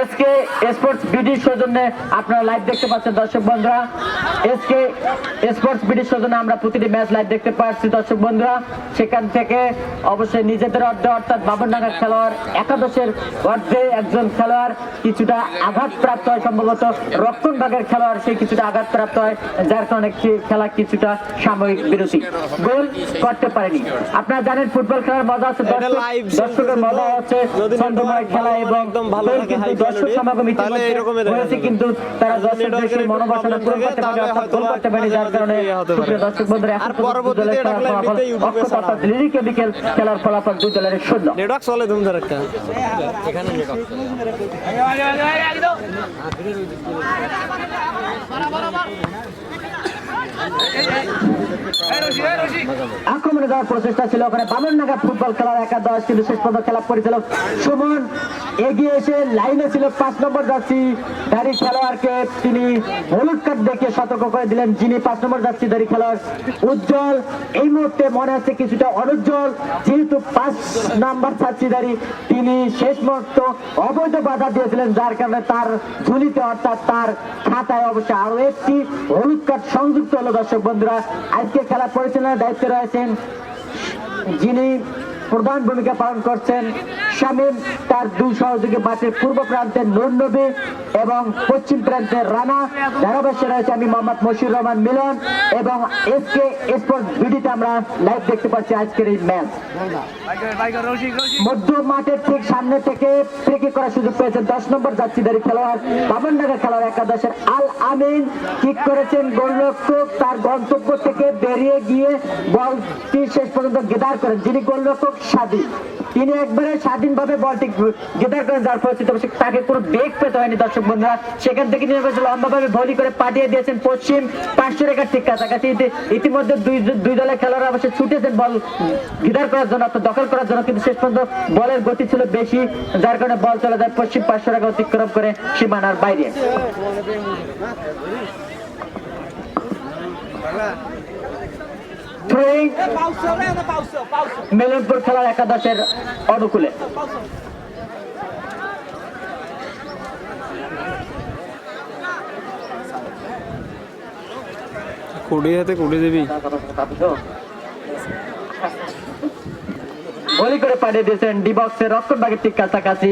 এসকে স্পোর্টস বিডির সৌজন্যে আপনারা লাইভ দেখতে পাচ্ছেন দর্শক বন্ধুরা। এসকে স্পোর্টস বিডির সৌজন্যে আমরা প্রতিটি ম্যাচ লাইভ দেখতে পাচ্ছি দর্শক বন্ধুরা। সেখান থেকে অবশ্যই নিজেদের অর্ধে অর্থাৎ বাবনডাঙ্গার খেলোয়াড় একাদশের অর্ধে একজন খেলোয়াড় কিছুটা আঘাতপ্রাপ্ত হয়, সম্ভবত রক্ষণভাগের খেলোয়াড় সেই কিছুটা আঘাতপ্রাপ্ত হয়, যার কারণে খেলা কিছুটা সাময়িক বিরতি, গোল করতে পারেনি। আপনারা জানেন ফুটবল খেলার মজা হচ্ছে দর্শকের মজা হচ্ছে ছন্দময় খেলা, এবং দর্শক সমাগম ইতিমধ্যে হয়েছে, কিন্তু তারা দর্শকদের মনোবাসনা পূরণ করতে পারে অর্থাৎ গোল করতে পারেনি, যার কারণে দর্শক বন্ধুরা এখন পর্যন্ত দলের ফলাফল অক্ষত অর্থাৎ লিরিকে বিকেল খেলার ফলাফল 2 দলের 0। নেটওয়ার্ক চলে ধুমধার একটা আক্রমণে যাওয়ার প্রচেষ্টা ছিল ওখানে বামনডাঙ্গা ফুটবল খেলার একাদশ, কিন্তু শেষ পর্যন্ত খেলা পরিচালক সুমন এগিয়ে এসে লাইনে ছিল 5 নম্বর জার্সি ধারী খেলোয়াড়কে তিনি হলুদ কার্ড দেখিয়ে সতর্ক করে দিলেন, যিনি 5 নম্বর জার্সি ধারী খেলোয়াড় উজ্জ্বল। এই মুহূর্তে মনে হচ্ছে কিছুটা অনুজ্জ্বল, যেহেতু 5 নম্বর জার্সিধারী তিনি শেষ মুহূর্ত অবৈধ বাধা দিয়েছিলেন, যার কারণে তার ঝুলিতে অর্থাৎ তার খাতায় অবশ্যই আরো একটি হলুদ কার্ড সংযুক্ত হলো। দর্শক বন্ধুরা, আজকে খেলা পরিচালনার দায়িত্বে রয়েছেন যিনি প্রধান ভূমিকা পালন করছেন শামীম, তার 2 সহযোগী মাঠের পূর্ব প্রান্তের নূর নবী এবং পশ্চিম প্রান্তের রানা। ধারাভাষ্যে রয়েছে আমি মোহাম্মদ মশিউর রহমান মিলন, এবং এসকে স্পোর্টস ভিডিওতে আমরা লাইভ দেখতে পাচ্ছি আজকের এই ম্যাচ। মধ্য মাঠের ঠিক সামনে থেকে ফ্রি কিক করার সুযোগ পেয়েছেন 10 নম্বর জার্সিধারী খেলোয়াড় বামনডাঙ্গা খেলোয়াড় একাদশের আল আমিন। কিক করেছেন গোলরক্ষক, তার গন্তব্য থেকে বেরিয়ে গিয়ে বলটি শেষ পর্যন্ত গেদার করেন যিনি গোলরক্ষক স্বাধীন, তিনি একবারে স্বাধীনভাবে বলটি গেদার করেন, যার ফলশ্রুতিতে তাকে কোনো বেগ পেতে হয়নি। দর্শক বন্ধুরা, সেখান থেকে নিয়ে গেছে লম্বাভাবে ভলি করে পাঠিয়ে দিয়েছেন পশ্চিম 500 রেখার ঠিক কাছাকাছি। ইতিমধ্যে দুই দলের খেলোয়াড়রা অবশ্যই ছুটেছেন বল গেদার করার জন্য অর্থাৎ দখল করার জন্য, কিন্তু শেষ পর্যন্ত বলের গতি ছিল বেশি, যার কারণে বল চলে যায় পশ্চিম 500 রেখা অতিক্রম করে সীমানার বাইরে। মিলনপুর খেলার একাদশের অনুকূলে কুড়ি হাতে কুড়ি দেবি বলি করে পাঠিয়ে দিয়েছেন ডি বক্সের রক্ষণভাগের ঠিক কাছাকাছি,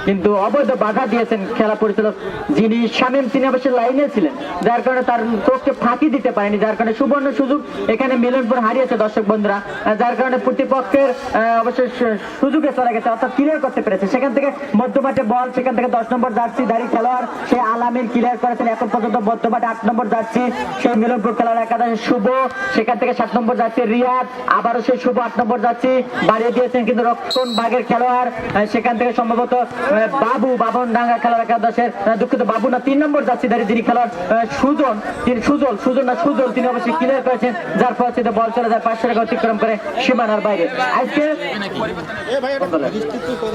কিন্তু অবৈধ বাধা দিয়েছেন খেলা পরিচালক যিনি শামীম, তিনি অবশ্যই লাইনে ছিলেন, যার কারণে তার চোখকে ফাঁকি দিতে পারেনি, যার কারণে সুবর্ণ সুযোগ এখানে মিলনপুর হারিয়েছে দর্শক বন্ধুরা, যার কারণে প্রতিপক্ষের অবশ্যই সুযোগে চলে গেছে অর্থাৎ ক্লিয়ার করতে পেরেছে। সেখান থেকে মধ্যমাঠে বল, সেখান থেকে 10 নম্বর জার্সি ধারী খেলোয়াড় সে আলামিন ক্লিয়ার করেছেন। এখন পর্যন্ত মধ্যমাঠে 8 নম্বর জার্সি সেই মিলনপুর খেলার একাদশে শুভ, সেখান থেকে 7 নম্বর জার্সি রিয়াদ, আবারও সেই শুভ 8 নম্বর জার্সি বাড়িয়ে দিয়েছেন, কিন্তু রক্ষণ ভাগের খেলোয়াড় সেখান থেকে সম্ভবত বাবু বাবনডাঙ্গা খেলার একাদশের দুঃখিত বাবু না 3 নম্বর জার্সিধারী যিনি খেলোয়াড় সুজন, তিনি সুজল তিনি অবশ্যই ক্লিয়ার করেছেন, যার ফলে বল চলে যায় 500 রেখা অতিক্রম করে সীমানার বাইরে। আজকে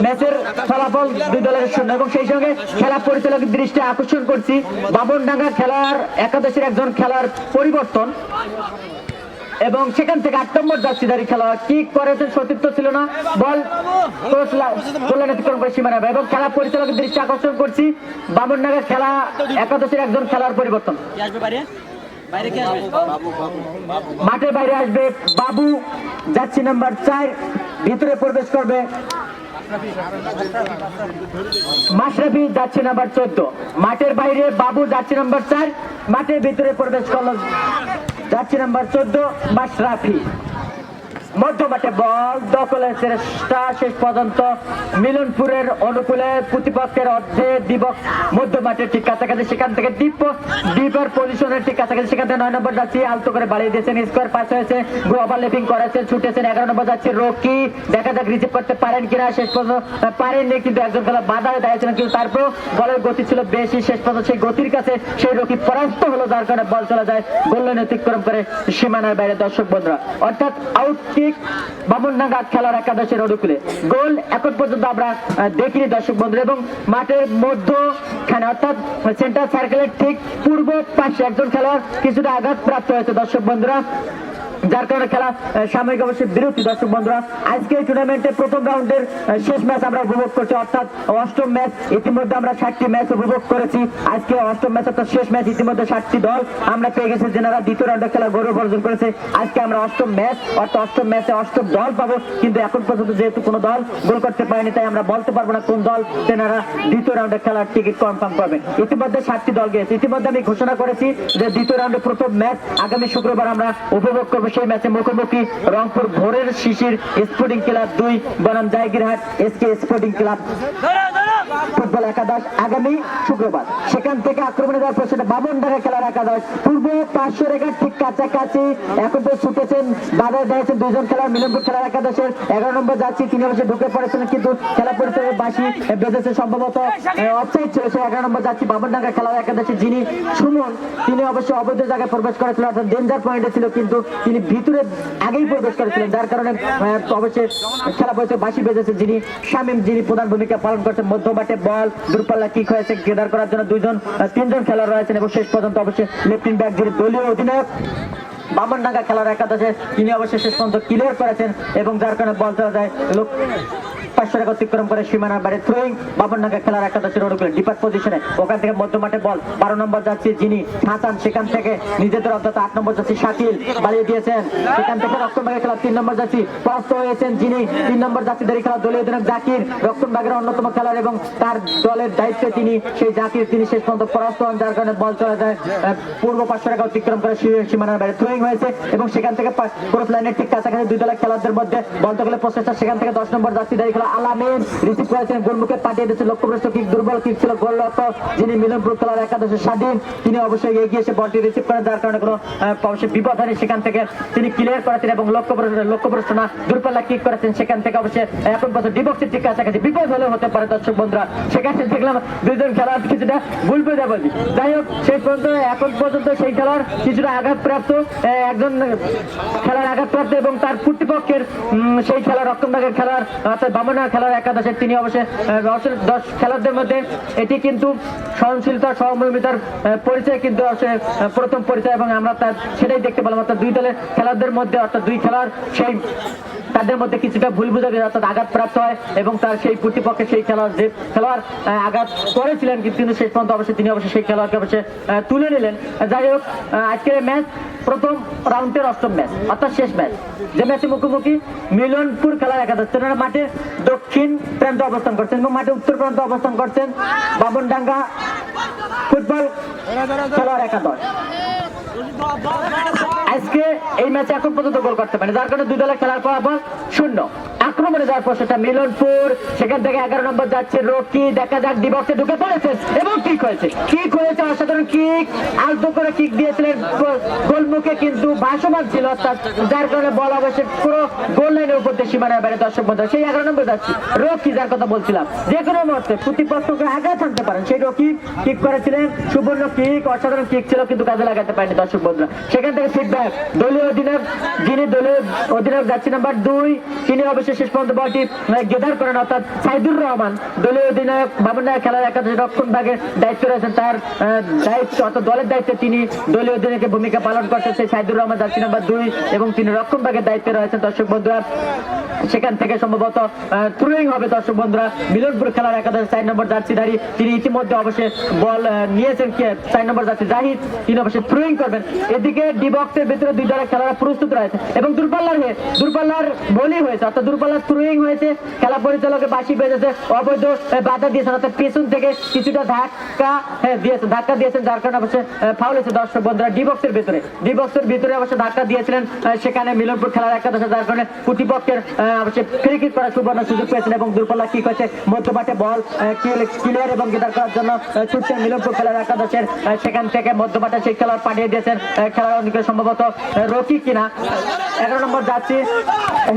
ম্যাচের ফলাফল 2 দলের 0, এবং সেই সঙ্গে খেলা পরিচালকের দৃষ্টি আকর্ষণ করছি বাবনডাঙ্গা খেলার একাদশের একজন খেলার পরিবর্তন, এবং সেখান থেকে 8 নম্বর জার্সিধারী খেলোয়াড় কিক করেছেন, সতীর্থ ছিল না, বল অতিক্রম করে সীমানা, এবং খেলা পরিচালকের দৃষ্টি আকর্ষণ করছি বামনডাঙ্গা খেলা একাদশের একজন খেলোয়াড় পরিবর্তন। মাঠের বাইরে আসবে বাবু, জার্সি নাম্বার 4, ভিতরে প্রবেশ করবে মাশরাফি যাচ্ছে নাম্বার 14, মাঠের বাইরে বাবু যাচ্ছে নাম্বার 4, মাঠের ভিতরে প্রবেশ করলো যাচ্ছে নাম্বার 14 মাশরাফি। মধ্য মাঠে বল দখলের চেষ্টা শেষ পর্যন্ত মিলনপুরের অনুকূলে, প্রতিপক্ষের অর্ধে দিবক মধ্য মাঠের ঠিক কাছাকাছি, সেখান থেকে ডিপার পজিশনের ঠিক কাছাকাছি, সেখান থেকে 9 নম্বর যাচ্ছি আলতো করে বাড়িয়ে দিয়েছেন, স্কোয়ার পাস হয়েছে, ওভারল্যাপিং করেছেন, ছুটেছেন 11 নম্বর যাচ্ছে রকি, দেখা যাক রিসিভ করতে পারেন কিনা, শেষ পর্যন্ত পারেননি, কিন্তু একজন খেলা বাধা হয়ে দাঁড়িয়েছিলেন, কিন্তু তারপরেও বলের গতি ছিল বেশি, শেষ পর্যন্ত সেই গতির কাছে সেই রকি পরাস্ত হলো, যার কারণে বল চলে যায় গোল লাইন অতিক্রম করে সীমানার বাইরে। দর্শক বন্ধুরা, অর্থাৎ আউট কিক বামনডাঙ্গা খেলার একাদশের অনুকূলে, গোল এখন পর্যন্ত আমরা দেখিনি দর্শক বন্ধুরা। এবং মাঠের মধ্যখানে অর্থাৎ সেন্টার সার্কেলের ঠিক পূর্ব পাশে একজন খেলোয়াড় কিছুটা আঘাত প্রাপ্ত হয়েছে দর্শক বন্ধুরা, যার কারণে খেলা সাময়িক অবশ্যই বিরতি। দর্শক বন্ধুরা, আজকে এই টুর্নামেন্টের প্রথম রাউন্ডের শেষ ম্যাচ আমরা উপভোগ করছি, অর্থাৎ অষ্টম ম্যাচ। ইতিমধ্যে আমরা 60টি ম্যাচ উপভোগ করেছি, আজকে অষ্টম ম্যাচ অর্থাৎ শেষ ম্যাচ। ইতিমধ্যে 60টি দল আমরা পেয়ে গেছি, যারা দ্বিতীয় রাউন্ডে খেলা গৌরব অর্জন করেছে। আজকে আমরা অষ্টম ম্যাচ অর্থাৎ অষ্টম ম্যাচে অষ্টম দল পাবো, কিন্তু এখন পর্যন্ত যেহেতু কোনো দল গোল করতে পারেনি, তাই আমরা বলতে পারবো না কোন দল তেনারা দ্বিতীয় রাউন্ডে খেলার টিকিট কনফার্ম করবেন। ইতিমধ্যে 60টি দল গিয়েছে। ইতিমধ্যে আমি ঘোষণা করেছি যে দ্বিতীয় রাউন্ডে প্রথম ম্যাচ আগামী শুক্রবার আমরা উপভোগ করবো। সেই ম্যাচে মুখোমুখি রংপুর ভোরের শিশির স্পোর্টিং ক্লাব 2 বনাম জায়গিরহাট এসকে স্পোর্টিং ক্লাব ফুটবল একাদশ আগামী শুক্রবার। সেখান থেকে আক্রমণে যাওয়ার পর সেটা বামনডাঙ্গা খেলার একাদশ পূর্ব 500 রেখার ঠিক কাছাকাছি এখন তো ছুটেছেন, বাধায় দিয়েছেন দুইজন খেলার মিলনপুর খেলার একাদশের 11 নম্বর যাচ্ছি, তিনি অবশ্যই ঢুকে পড়েছিলেন, কিন্তু খেলা পরিচালকের বাঁশি বেজেছে, সম্ভবত অফসাইড ছিল। সে 11 নম্বর যাচ্ছি বামনডাঙ্গা খেলার একাদশের যিনি সুমন, তিনি অবশ্যই অবৈধ জায়গায় প্রবেশ করেছিলেন, অর্থাৎ ডেঞ্জার পয়েন্টে ছিল, কিন্তু তিনি ভিতরে আগেই প্রবেশ করেছিলেন, যার কারণে অবশ্যই খেলা পরিচালক বাঁশি বেজেছে যিনি শামীম, যিনি প্রধান ভূমিকা পালন করছেন। মধ্য মাঠে বল দূরপাল্লা কিক হয়েছে, কেদার করার জন্য তিনজন খেলোয়াড় রয়েছেন, এবং শেষ পর্যন্ত অবশ্যই লেফট ব্যাক যিনি দলীয় অধিনায়ক বামনডাঙ্গা খেলার একাদশে, তিনি অবশ্যই শেষ পর্যন্ত ক্লিয়ার করেছেন, এবং যার কারণে বল চলে যায় 500 রেখা অতিক্রম করে সীমানার বাইরে। থ্রোয়িং বামনডাঙ্গা খেলার একাদশের অনুকূলে ডিপার পজিশনে, ওখান থেকে মধ্য মাঠে বল 12 নম্বর যাচ্ছে যিনি হাসান, সেখান থেকে নিজেদের অর্থাৎ 8 নম্বর যাচ্ছি শাকিল বাড়িয়ে দিয়েছেন, সেখান থেকে রক্ষণভাগের খেলা 3 নম্বর যাচ্ছি পরাস্ত হয়েছেন যিনি 3 নম্বর যাচ্ছি দাঁড়িয়ে খেলা দলীয় অধিনায়ক জাকির, রক্ষণভাগের অন্যতম খেলোয়াড়, এবং তার দলের দায়িত্বে তিনি সেই জাকির, তিনি শেষ পর্যন্ত পরাস্ত হন, যার কারণে বল চলে যায় পূর্ব 500 রেখা অতিক্রম করে সীমানার বাইরে। থ্রোয়িং হয়েছে, এবং সেখান থেকে ক্রস লাইনের ঠিক কাছাকাছি দুই দলের খেলোয়াড়দের মধ্যে বল দখলের প্রচেষ্টা, সেখান থেকে 10 নম্বর যাচ্ছি দাঁড়িয়ে খেলা আলামিন রিসিভ করেছেন, গোলমুখে পাঠিয়ে দিয়েছে, লক্ষ্যভ্রষ্ট কিক, দুর্বল কিক ছিল, গোলরক্ষক যিনি মিলনপুর খেলার একাদশের স্বাধীন, তিনি অবশ্যই এগিয়ে এসে বলটি রিসিভ করেন, যার কারণে কোনো অবশ্যই বিপদ হয়নি, সেখান থেকে তিনি ক্লিয়ার করেছেন, এবং লক্ষ্যভ্রষ্ট না দূরপাল্লা কিক করেছেন, সেখান থেকে অবশ্যই এখন পর্যন্ত ডিবক্সের ঠিক কাছাকাছি বিপদ হলেও হতে পারে দর্শক বন্ধুরা। সেখানে দেখলাম দুইজন খেলোয়াড় কিছুটা ভুল বুঝে বলছি, যাই হোক শেষ পর্যন্ত এখন পর্যন্ত সেই খেলোয়াড় কিছুটা আঘাতপ্রাপ্ত, একজন খেলার আঘাতপ্রাপ্ত, এবং তার প্রতিপক্ষের সেই খেলার রক্ষণভাগের খেলার অর্থাৎ বামনডাঙ্গা খেলার একাদশের তিনি অবশ্যই 10 খেলোয়াড়দের মধ্যে এটি কিন্তু সহনশীলতা সহমর্মিতার পরিচয়, কিন্তু প্রথম পরিচয়, এবং আমরা তার সেটাই দেখতে পেলাম, অর্থাৎ দুই দলের খেলোয়াড়দের মধ্যে অর্থাৎ দুই খেলোয়াড় সেই তাদের মধ্যে কিছুটা ভুল বোঝাবি, অর্থাৎ আঘাত প্রাপ্ত হয়, এবং তার সেই প্রতিপক্ষে সেই খেলোয়াড় যে খেলোয়াড় আঘাত করেছিলেন, কিন্তু শেষ পর্যন্ত অবশ্যই তিনি অবশ্যই সেই খেলোয়াড়কে অবশ্যই তুলে নিলেন। যাই হোক, আজকের ম্যাচ প্রথম রাউন্ডের অষ্টম ম্যাচ অর্থাৎ শেষ ম্যাচ, যে ম্যাচে মুখোমুখি মিলনপুর খেলার একাদশ, তেনারা মাঠে দক্ষিণ প্রান্তে অবস্থান করছেন, এবং মাঠে উত্তর প্রান্তে অবস্থান করছেন বামনডাঙ্গা ফুটবল খেলার একাদশ। আজকে এই ম্যাচে এখন পর্যন্ত গোল করতে পারে, যার কারণে দুই দলের খেলার ফলাফল 0। আক্রমণে যাওয়ার পর সেটা মিলনপুর, সেখান থেকে 11 নম্বর যাচ্ছে রকি, দেখা যাক ডিবক্সে ঢুকে পড়েছেন, এবং কিক হয়েছে অসাধারণ কিক, আলতো করে কিক দিয়েছিলেন গোলমুখে, কিন্তু ভাসমান ছিল, অর্থাৎ যার কারণে বল অবশ্যই পুরো গোল লাইনের উপর দিয়ে সীমানার বাইরে। দর্শক বন্ধু, সেই 11 নম্বর যাচ্ছে রকি, যার কথা বলছিলাম, যে কোনো মুহূর্তে প্রতিপক্ষকে আঘাত আনতে পারেন, সেই রকি কিক করেছিলেন, সুবর্ণ কিক, অসাধারণ কিক ছিল, কিন্তু কাজে লাগাতে পারেনি দর্শক বন্ধুরা। সেখান থেকে ফিডব্যাক দলীয় অধিনায়ক যিনি দলীয় অধিনায়ক যাচ্ছে নাম্বার 2, তিনি অবশ্যই শেষ পর্যন্ত বলটি গেদার করেন, অর্থাৎ সাইদুর রহমান, দলীয় অধিনায়ক বামনডাঙ্গা খেলার একাদশের রক্ষণ ভাগের দায়িত্ব রয়েছেন, তার দায়িত্ব অর্থাৎ দলের দায়িত্বে তিনি দলীয় অধিনায়কের ভূমিকা পালন করছেন, সেই সাইদুর রহমান যাচ্ছে নাম্বার 2, এবং তিনি রক্ষণ ভাগের দায়িত্বে রয়েছেন দর্শক বন্ধুরা। সেখান থেকে সম্ভবত থ্রোয়িং হবে দর্শক বন্ধুরা, মিলনপুর খেলার একাদশ 4 নম্বর জার্সিধারী, তিনি ইতিমধ্যে অবশ্যই বল নিয়েছেন 4 নম্বর জার্সি জাহিদ, তিনি অবশ্যই থ্রোয়িং করবেন। এদিকে ডি বক্সের ভিতরে দুই দলের খেলারা প্রস্তুত রয়েছে, এবং দূরপাল্লার বলই হয়েছে, অর্থাৎ দূরপাল্লার থ্রোয়িং হয়েছে, খেলা পরিচালকের বাঁশি বেজেছে, অবৈধ বাধা দিয়েছেন, অর্থাৎ পেছন থেকে কিছুটা ধাক্কা দিয়েছেন, যার কারণে অবশ্যই ফাউল হয়েছে। দর্শক বন্ধুরা ডি বক্সের ভিতরে অবশ্য ধাক্কা দিয়েছিলেন, সেখানে মিলনপুর খেলার একাদশে, যার কারণে প্রতিপক্ষের অবশ্যই ফ্রি কিক করার সুবর্ণ সুযোগ পেয়েছেন এবং দূরপাল্লা কিক হয়েছে মধ্যমাঠে বল ক্লিয়ার এবং গিটার করার জন্য ছুটছেন মিলনপুর খেলার একাদশের, সেখান থেকে মধ্যমাঠে সেই খেলোয়াড় পাঠিয়ে দিয়েছেন, খেলার অনেকে সম্ভবত রকি কিনা 11 নম্বর যাচ্ছে,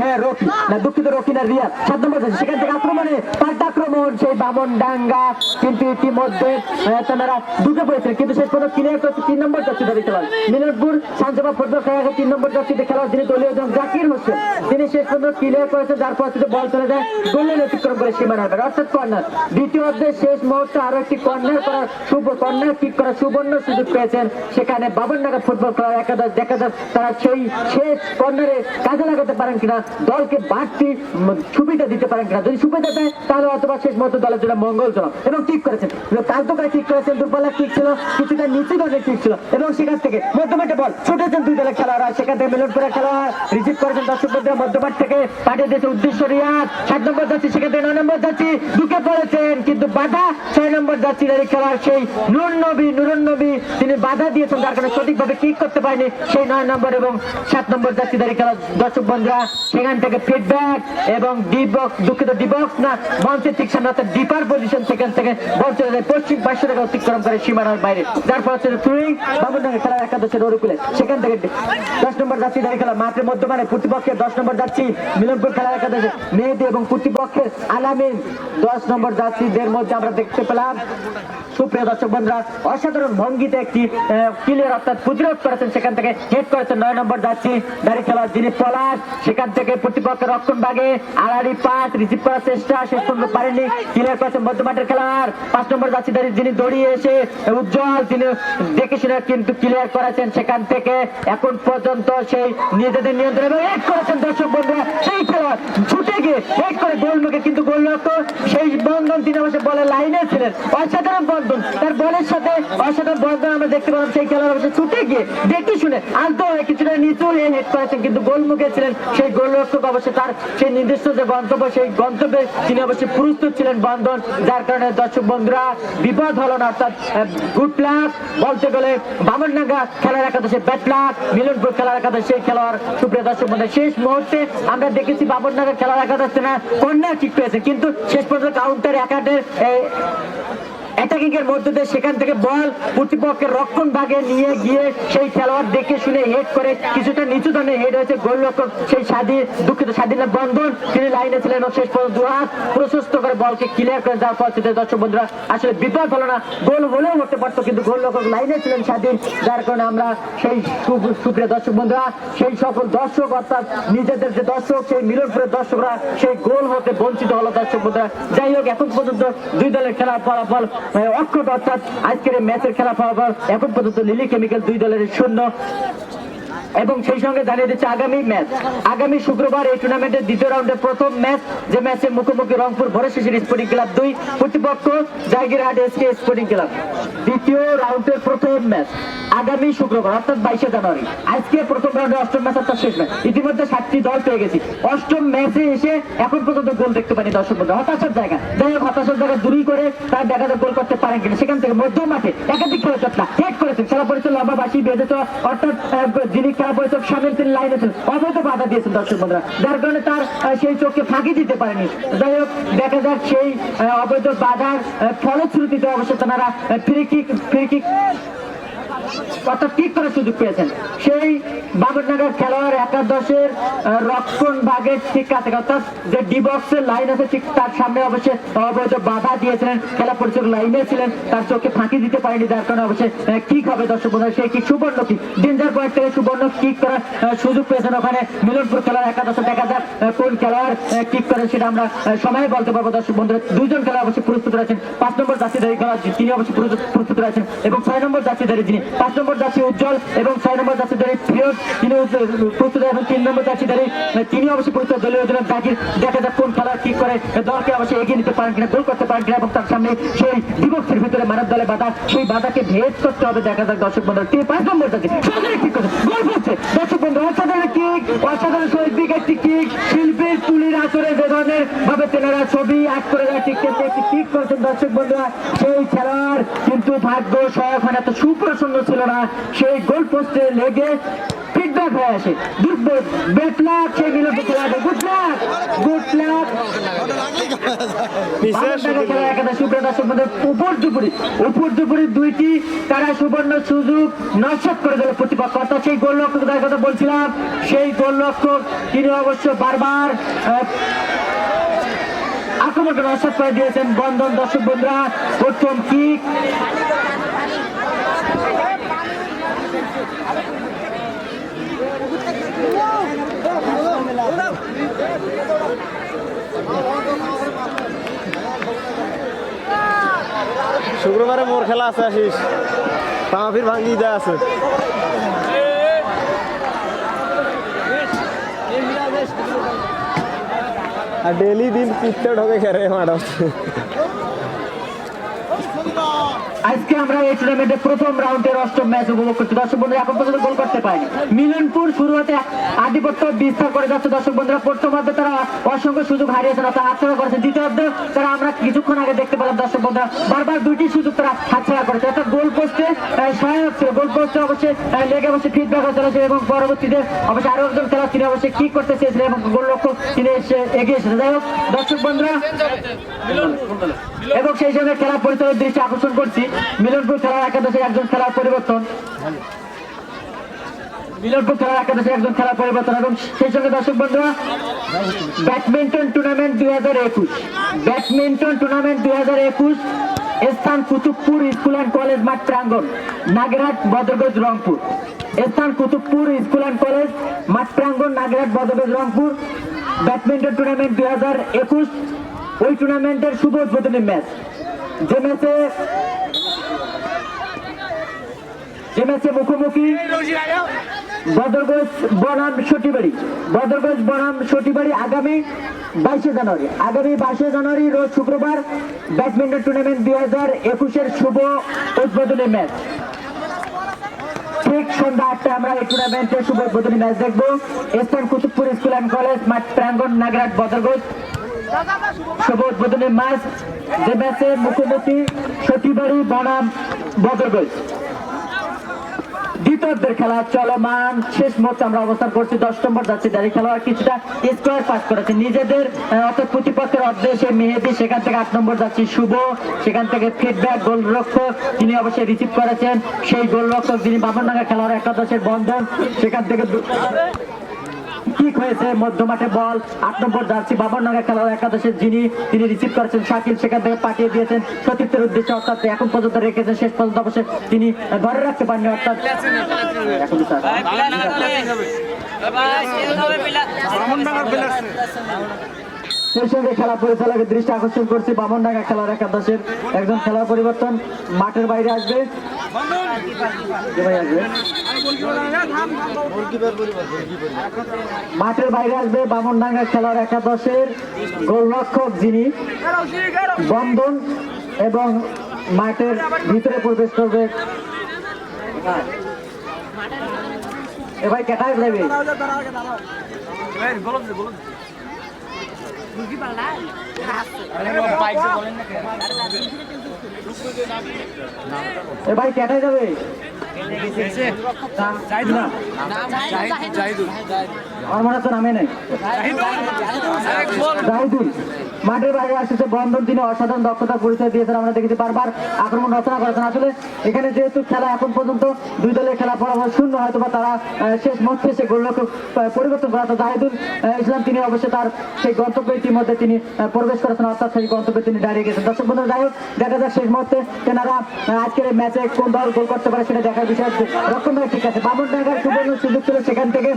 হ্যাঁ রকি না, দুঃখিত রকি না রিয়াদ 7 নম্বর যাচ্ছে, সেখান থেকে আক্রমণে পাল্টা আক্রমণ সেই বামনডাঙ্গা, কিন্তু ইতিমধ্যে তারা দুটো পড়েছেন, কিন্তু শেষ পর্যন্ত ক্লিয়ার করছে 3 নম্বর যাচ্ছে ধরে খেলোয়াড় মিলনপুর শান্তবা ফুটবল খেলাকে 3 নম্বর যাচ্ছিতে খেলোয়াড় যিনি দলীয় জন জাকির হোসেন, তিনি শেষ পর্যন্ত ক্লিয়ার করেছেন, যার পর থেকে বল চলে যায় গোলের অতিক্রম করে সীমানার বাইরে, অর্থাৎ কর্নার। দ্বিতীয় অর্ধের শেষ মুহূর্তে আরো একটি কর্নার কিক করার সুবর্ণ সুযোগ পেয়েছেন, সেখানে বাবনডাঙ্গা ফুটবল খেলার একাদশ, দেখা যাক তারা সেই শেষ কর্নারে কাজে লাগাতে পারেন কিনা, দলকে বাড়তি সুবিধা দিতে পারেন কিনা, যদি সুবিধা দেয় তাহলে অথবা শেষ মুহূর্তে দলের জন্য মঙ্গলজনক। এবং কিক করেছেন, কালতোকায় কিক করেছেন, দূরপাল্লা কিক ছিল, কিছুটা নিচু ধরনের কিক ছিল, এবং সেখান থেকে মধ্যমাঠে বল ছুটেছেন দুই দলের খেলোয়াড়রা, সেখান থেকে মিলনপুরের খেলোয়াড় রিসিভ করেছেন, দর্শকদের মধ্যমাঠ থেকে পাঠিয়ে দিয়েছে উদ্দেশ্য রিয়াদ 7 নম্বর যাচ্ছি, সেখান থেকে 9 নম্বর যাচ্ছি ঢুকে পড়েছেন, কিন্তু বাধা 6 নম্বর যাচ্ছি খেলোয়াড় সেই নুরুন নবী তিনি বাধা দিয়েছেন, যার কারণে সঠিকভাবে কিক করতে পারেনি সেই 9 নম্বর এবং 7 নম্বর যাত্রীদারি খেলা। দর্শক বন্ধুরা সেখান থেকে ফিডব্যাক এবং ডিবক্স না মঞ্চের ঠিক সামনে, অর্থাৎ ডিপার পজিশন, সেখান থেকে বল চলে যায় পশ্চিম পার্শ্ব থেকে অতিক্রম করে সীমানার বাইরে, যার ফলে হচ্ছে থ্রোয়িং বামনডাঙ্গা খেলার একাদশের অনুকূলে, সেখান থেকে 10 নম্বর যাত্রীদারি খেলা মাঠের মধ্যমানে প্রতিপক্ষের 10 নম্বর যাত্রী মিলনপুর খেলার একাদশে মেহেদী এবং প্রতিপক্ষের আলামিন 10 নম্বর যাত্রীদের মধ্যে আমরা দেখতে পেলাম সুপ্রিয় দর্শক বন্ধুরা অসাধারণ ভঙ্গিতে একটি ক্লিয়ার অর্থাৎ প্রতিরোধ করেছেন, সেখান থেকে হেড করেছেন 9 নম্বর যাচ্ছি দাঁড়িয়ে খেলোয়াড় যিনি পলাশ, সেখান থেকে প্রতিপক্ষের রক্ষণ ভাগে আড়াড়ি পাস রিসিভ করার চেষ্টা শেষ পর্যন্ত পারেননি, ক্লিয়ার করেছেন মধ্যমাঠের খেলোয়াড় 5 নম্বর যাচ্ছি দাঁড়িয়ে যিনি দৌড়িয়ে এসে উজ্জ্বল তিনি দেখে শুনে কিন্তু ক্লিয়ার করেছেন, সেখান থেকে এখন পর্যন্ত সেই নিজেদের নিয়ন্ত্রণ এবং হেড করেছেন দর্শক বন্ধুরা সেই খেলোয়াড় ছুটে গিয়ে হেড করে গোলমুখে, কিন্তু গোলরক্ষক সেই বন্ধন তিনি অবশ্যই বলের লাইনে ছিলেন, অসাধারণ বন্ধন, তার বলের সাথে অসাধারণ বন্ধন আমরা দেখতে পেলাম, সেই খেলোয়াড় অবশ্যই ছুটে গিয়ে দেখে শুনে আলতো হয়ে কিছুটা নিচু হয়ে হেড করেছেন, কিন্তু গোলমুখে ছিলেন সেই গোলরক্ষক, অবশ্যই তার সেই নির্দিষ্ট যে গন্তব্য সেই গন্তব্যে তিনি অবশ্যই প্রস্তুত ছিলেন বন্ধন, যার কারণে দর্শক বন্ধুরা বিপদ হলো না, অর্থাৎ গুড লাক বলতে গেলে বামনডাঙ্গা খেলার একাদশে ব্যাড লাক, মিলনপুর খেলার একাদশে সেই খেলোয়াড় সুপ্রিয় দর্শক বন্ধু শেষ মুহূর্তে আমরা দেখেছি বামনডাঙ্গা খেলার একাদশে না কর্নার কিক পেয়েছে, কিন্তু শেষ পর্যন্ত কাউন্টার একাডের অ্যাটাকিং এর মধ্যে দিয়ে সেখান থেকে বল প্রতিপক্ষের রক্ষণ ভাগে নিয়ে গিয়ে সেই খেলোয়াড় দেখে শুনে হেড করে কিছুটা নিচু ধরনের হেড হয়েছে গোলরক্ষক সেই স্বাধীনের বন্ধন তিনি লাইনে ছিলেন, শেষ পর্যন্ত দুহাত প্রশস্ত করে বলকে ক্লিয়ার করে যাওয়ার পর দর্শক বন্ধুরা আসলে বিপদ হলো না, গোল হলেও হতে পারতো, কিন্তু গোলরক্ষক লাইনে ছিলেন স্বাধীন, যার কারণে আমরা সেই সুপ্রিয় দর্শক বন্ধুরা সেই সকল দর্শক অর্থাৎ নিজেদের যে দর্শক সেই মিলনপুরের দর্শকরা সেই গোল হতে বঞ্চিত হলো দর্শক বন্ধুরা। যাই হোক এখন পর্যন্ত দুই দলের খেলার ফলাফল অক্ষত, অর্থাৎ আজকের ম্যাচের খেলা ফলাফল এখন পর্যন্ত লিলি কেমিক্যাল 2 দলের 0, এবং সেই সঙ্গে জানিয়ে দিচ্ছে আগামী শুক্রবার এই টুর্নামেন্টের দ্বিতীয় রাউন্ডের প্রথম ম্যাচ, যে ম্যাচে মুখোমুখি রংপুর ভোরেশিশির স্পোর্টিং ক্লাব 2 প্রতিপক্ষ জায়গিরহাট এসকে স্পোর্টিং ক্লাব। দ্বিতীয় রাউন্ডের প্রথম ম্যাচ আগামী শুক্রবার অর্থাৎ 22 জানুয়ারি, আজকে প্রথম রাউন্ডে 8ম ম্যাচ অর্থাৎ শেষ ম্যাচ, ইতিমধ্যে 7টি দল পেয়ে গেছি, 8ম ম্যাচে এসে এখন পর্যন্ত গোল দেখতে পানি দর্শক বন্ধু, হতাশার জায়গা। যাই হোক হতাশার জায়গা দূরই করে তার দেখা যায় গোল করতে পারেন কিনা, সেখান থেকে মধ্য মাঠে একাধিক খেলা চটনা হেড করেছেন, খেলা পরিচালক লম্বা বাসি বেঁধেছ, অর্থাৎ যিনি খেলা পরিচালক সামনে তিনি লাইনে ছিলেন অবৈধ বাধা দিয়েছেন দর্শক বন্ধুরা, যার কারণে তার সেই চোখকে ফাঁকি দিতে পারেনি। যাই হোক দেখা যাক সেই অবৈধ বাধার ফলশ্রুতিতে অবশ্যই তারা ফ্রি কিক অর্থাৎ কিক করার সুযোগ পেয়েছেন সেই বামনডাঙ্গার খেলোয়াড় একাদশের রক্ষণ ভাগের ঠিক কাছে, অর্থাৎ যে ডি বক্সের লাইন আছে ঠিক তার সামনে অবশ্যই অবৈধ বাধা দিয়েছিলেন, খেলা পরিচালক লাইনে ছিলেন, তার চোখে ফাঁকি দিতে পারেনি, যার কারণে অবশ্যই কিক হবে দর্শক বন্ধুরা, সেই কিক সুবর্ণ কিক ডেঞ্জার পয়েন্ট থেকে সুবর্ণ কিক করার সুযোগ পেয়েছেন ওখানে মিলনপুর খেলার একাদশে। দেখা যাক কোন খেলোয়াড় কিক করে সেটা আমরা সময় বলতে পারবো দর্শক বন্ধুরা। 2 জন খেলোয়াড় অবশ্যই প্রস্তুত রয়েছেন, 5 নম্বর যাত্রীদারি খেলোয়াড় তিনি অবশ্যই প্রস্তুত রয়েছেন এবং 6 নম্বর যাত্রীদারি যিনি 5 নম্বর যাচ্ছে উজ্জ্বল এবং 6 নম্বর যাচ্ছে ফিরোজ, তিনি প্রস্তুত এবং 3 নম্বর যাচ্ছে তিনি অবশ্যই প্রস্তুত দলীয় অধিনায়ক জাকির। দেখা যাক কোন খেলা কি করে দলকে অবশ্যই এগিয়ে নিতে পারেন কিনা, গোল করতে পারেন কিনা এবং তার সামনে সেই বিপক্ষের ভিতরে মানব দলে বাধা, সেই বাধাকে ভেদ করতে হবে। দেখা যাক দর্শক বন্ধু 5 নম্বর যাচ্ছে ঠিক করে গোল করছে দর্শক বন্ধু, অসাধারণ কিক, অসাধারণ শৈল্পিক একটি কিক, শিল্পীর তুলির আচরে যে ধরনের ভাবে তেনারা ছবি আঁক করে দেয় ঠিক তেমনি একটি কিক করেছেন দর্শক বন্ধুরা। সেই খেলার কিন্তু ভাগ্য সহায়ক হয় না, এত সুপ্রসন্ন ছিল না, সেই গোল পোস্টে লেগে ফিডব্যাক হয়ে আসে। দুর্বোধ বেটলাক সেই মিলনপুর খেলা, গুড লাক গুড লাক উপর দুপুরি দুইটি তারা সুবর্ণ সুযোগ নস্যাৎ করে দিল প্রতিপক্ষ, অর্থাৎ সেই গোল রক্ষকের কথা বলছিলাম, সেই গোল রক্ষক তিনি অবশ্য বারবার আক্রমণকে নস্যাৎ করে দিয়েছেন বন্ধন। দর্শক বন্ধুরা প্রথম কিক শুক্রবারে মোর খেলা আছে, আসিস পামাফির ভাঙ্গি দেয়া আছে। আর ডেলি দিন পিঠতে ঢোকে খেলে মাঠ। আজকে আমরা এই টুর্নামেন্টের প্রথম রাউন্ডের অষ্টম ম্যাচ উপভোগ করছি দর্শক বন্ধুরা, এখন পর্যন্ত গোল করতে পারেনি মিলনপুর। শুরু হতে আধিপত্য বিস্তার করে যাচ্ছে দর্শক বন্ধুরা। প্রথমার্ধে তারা অসংখ্য সুযোগ হারিয়েছেন, অর্থাৎ হাতছাড়া করেছেন। দ্বিতীয়ার্ধে তারা আমরা কিছুক্ষণ আগে দেখতে পেলাম দর্শক বন্ধুরা বারবার দুইটি সুযোগ তারা হাতছাড়া করেছে, অর্থাৎ গোল পোস্টে সহায়ক ছিল, গোল পোস্টে অবশ্যই লেগে অবশ্যই ফিডব্যাক হয়েছে এবং পরবর্তীতে অবশ্যই আরো একজন খেলা তিনি অবশ্যই কি করতে চেয়েছিলেন এবং গোল রক্ষক তিনি এসে এগিয়ে এসেছে। যাই হোক দর্শক বন্ধুরা, এবং সেই সঙ্গে খেলা পরিচালকের দৃষ্টি আকর্ষণ করছি মিলনপুর খেলার একাদশের একজন খেলার পরিবর্তন, মিলনপুর খেলার একাদশের একজন খেলার পরিবর্তন এবং সেই সঙ্গে দর্শক বন্ধুরা ব্যাডমিন্টন টুর্নামেন্ট 2021, ব্যাডমিন্টন টুর্নামেন্ট 2021 স্থান কুতুবপুর স্কুল অ্যান্ড কলেজ মাঠ প্রাঙ্গণ, নাগেরহাট, বদরগঞ্জ, রংপুর। স্থান কুতুবপুর স্কুল অ্যান্ড কলেজ মাঠ প্রাঙ্গণ, নাগেরহাট, বদরগঞ্জ, রংপুর। ব্যাডমিন্টন টুর্নামেন্ট 2021, ওই টুর্নামেন্টের শুভ উদ্বোধনী ম্যাচ, যে ম্যাচে মুখোমুখি বদরগঞ্জ বনাম সটিবাড়ি, বদরগঞ্জ বনাম সটিবাড়ি আগামী 22 জানুয়ারি রোজ শুক্রবার ব্যাডমিন্টন টুর্নামেন্ট 2021 শুভ উদ্বোধনী ম্যাচ। ঠিক সন্ধ্যা 8টায় আমরা এই টুর্নামেন্টের শুভ উদ্বোধনী ম্যাচ দেখবো। স্থান কুতুবপুর স্কুল অ্যান্ড কলেজ মাঠ প্রাঙ্গণ, নাগেরহাট, বদরগঞ্জ। শুভ উদ্বোধনী ম্যাচ, যে ম্যাচে মুখোমুখি সটিবাড়ি বনাম বদরগঞ্জ। দ্বিতীয়ার্ধের খেলা চলমান, শেষ মুহূর্তে আমরা অবস্থান করছি। 10 নম্বর যাচ্ছে দাঁড়িয়ে খেলোয়াড় কিছুটা স্কোয়ার পাস করেছে নিজেদের অর্থাৎ প্রতিপক্ষের অর্ধে সে মেহেদি, সেখান থেকে 8 নম্বর যাচ্ছে শুভ, সেখান থেকে ফিডব্যাক গোলরক্ষক তিনি অবশ্যই রিসিভ করেছেন, সেই গোলরক্ষক যিনি বামনডাঙ্গা খেলোয়াড় একাদশের বন্ধন, সেখান থেকে কিক হয়েছে মধ্য মাঠে বল, 8 নম্বর জার্সি বামনডাঙ্গা খেলোয়াড় একাদশের তিনি রিসিভ করেছেন শাকিল, সেখান থেকে পাঠিয়ে দিয়েছেন সতীর্থের উদ্দেশ্যে, অর্থাৎ এখন পর্যন্ত রেখেছেন, শেষ পর্যন্ত অবশ্যই তিনি ধরে রাখতে পারেননি, অর্থাৎ সেই সঙ্গে খেলা পরিচালকের দৃষ্টি আকর্ষণ করছি বামনডাঙ্গা খেলার একাদশের একজন খেলার পরিবর্তন মাঠের বাইরে আসবে, মাঠের বাইরে আসবে বামনডাঙ্গা খেলার একাদশের গোলরক্ষক যিনি বন্ধন, এবং মাঠের ভিতরে প্রবেশ করবে এ ভাই কেটায় যাবে এ ভাই কেটায় যাবে আমার মনে হচ্ছে নামে নাই জাহিদুল মাঠের বাইরে আসছে বন্ধন, তিনি অসাধারণ দক্ষতা পরিচয় দিয়েছেন, আমরা দেখেছি বারবার আক্রমণ রচনা করেছেন। আসলে এখানে যেহেতু খেলা এখন পর্যন্ত দুই দলের খেলা ফলাফল শূন্য, হয়তো বা তারা শেষ মুহূর্তে সে গোলরক্ষক পরিবর্তন করা, তো জাহিদুল ইসলাম তিনি অবশ্যই তার সেই গন্তব্যে ইতিমধ্যে তিনি প্রবেশ করেছেন, অর্থাৎ সেই গন্তব্যে তিনি দাঁড়িয়ে গেছেন। দর্শক বন্ধুরা যাই হোক দেখা যাক শেষ মুহূর্তে তেনারা আজকের এই ম্যাচে কোন দল গোল করতে পারে সেটা দেখার বিষয়। রক্ষণভাগ ঠিক আছে, বামনডাঙ্গার সুবর্ণ সুযোগ ছিল, সেখান থেকে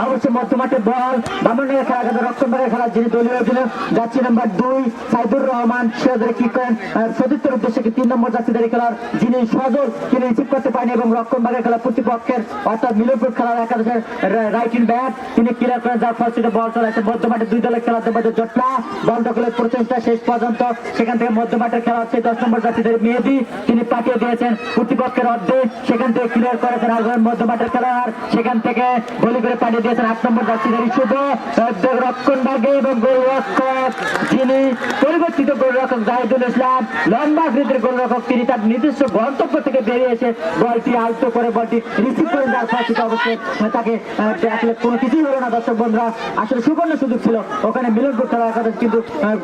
অবশ্যই মধ্য মাঠে বল বামনডাঙ্গা খেলা, রক্ষণভাগের খেলা যিনি দলীয় অধিনায়ক জার্সি নাম্বার 2 সাইদুর রহমান সিরাজের কিক করেন সতীর্থের উদ্দেশ্যে 3 নম্বর জার্সিধারী খেলার যিনি সজল তিনি রিসিভ করতে পারেন এবং রক্ষণ ভাগের খেলা প্রতিপক্ষের অর্থাৎ মিলনপুর খেলার একাদশের রাইট ইন ব্যাট তিনি ক্লিয়ার করেন, যার ফলে বল চলে আসে মধ্যমাঠে। 2 দলের খেলাতে মধ্যে জটলা বল দখলের প্রচেষ্টা শেষ পর্যন্ত, সেখান থেকে মধ্যমাঠের খেলা হচ্ছে 10 নম্বর জার্সিধারী মেহেদী, তিনি পাঠিয়ে দিয়েছেন প্রতিপক্ষের অর্ধে, সেখান থেকে ক্লিয়ার করেছেন আর মধ্যমাঠের খেলোয়াড়, সেখান থেকে বলি করে পাঠিয়ে দিয়েছেন 8 নম্বর জার্সিধারী শুভ রক্ষণ ভাগে এবং গোলরক্ষক যিনি পরিবর্তিত গোলরক্ষক জাহিদুল ইসলাম লম্বা আকৃতির গোলরক্ষক, তিনি তার নিজস্ব গন্তব্য থেকে বেরিয়ে এসে বলটি আলতো করে বলটি রিসিভ করেন, যার ফলে অবশ্যই তাকে আসলে কোনো কিছুই হলো না। দর্শক বন্ধুরা আসলে সুবর্ণ সুযোগ ছিল ওখানে মিলনপুর খেলার একাদশ, কিন্তু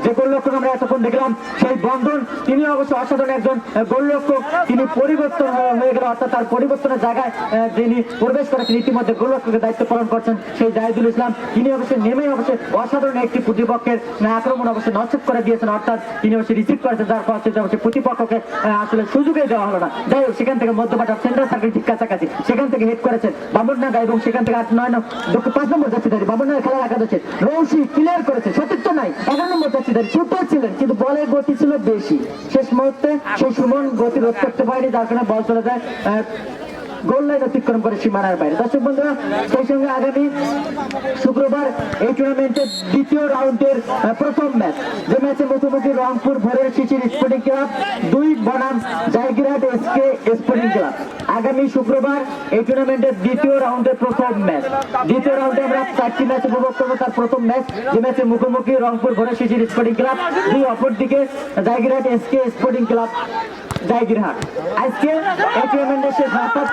যে গোলরক্ষক আমরা এতক্ষণ দেখলাম সেই বন্ধন তিনি অবশ্য অসাধারণ একজন গোলরক্ষক, তিনি পরিবর্তন হয়ে গেল অর্থাৎ তার পরিবর্তনের জায়গায় যিনি প্রবেশ করেছেন ইতিমধ্যে গোলরক্ষকের দায়িত্ব পালন করছেন সেই জাহিদুল ইসলাম, তিনি অবশ্যই নেমে অবশ্যই অসাধারণ একটি প্রতিপক্ষের আক্রমণ অবশ্যই নষ্ট করে দিয়েছেন, অর্থাৎ তিনি অবশ্যই রিসিভ করেছেন, যার ফলে অবশ্যই প্রতিপক্ষকে আসলে সুযোগই দেওয়া হলো না। যাই হোক সেখান থেকে মধ্যমাঠ সেন্টার সার্কেল ঠিক কাছাকাছি সেখান থেকে হেড করেছেন বামনডাঙ্গা এবং সেখান থেকে 5 নম্বর জার্সিধারী বামনডাঙ্গা খেলার একাদশের রৌশি ক্লিয়ার করেছে, সতীর্থ নাই 11 নম্বর জার্সিধারী ছোট ছিলেন কিন্তু বলের গতি ছিল বেশি, শেষ মুহূর্তে সেই সুমন গতি রোধ করতে পারেনি, যার কারণে বল চলে যায় গোল লাইন অতিক্রম করে সীমানার বাইরে। দর্শক বন্ধুরা সেই সঙ্গে আগামী শুক্রবার এই টুর্নামেন্টের দ্বিতীয় রাউন্ডের প্রথম ম্যাচ, যে ম্যাচে মুখোমুখি রংপুর ভোরের শিশির স্পোর্টিং ক্লাব 2 বনাম জায়গিরহাট এসকে স্পোর্টিং ক্লাব। আগামী শুক্রবার এই টুর্নামেন্টের দ্বিতীয় রাউন্ডের প্রথম ম্যাচ, দ্বিতীয় রাউন্ডে আমরা 4টি ম্যাচ উপভোগ করবো। তার প্রথম ম্যাচ যে ম্যাচে মুখোমুখি রংপুর ভোরের শিশির স্পোর্টিং ক্লাব, দুই অপরদিকে জায়গিরহাট এসকে স্পোর্টিং ক্লাব জায়গিরহাট। আজকে এই টুর্নামেন্টের শেষ অর্থাৎ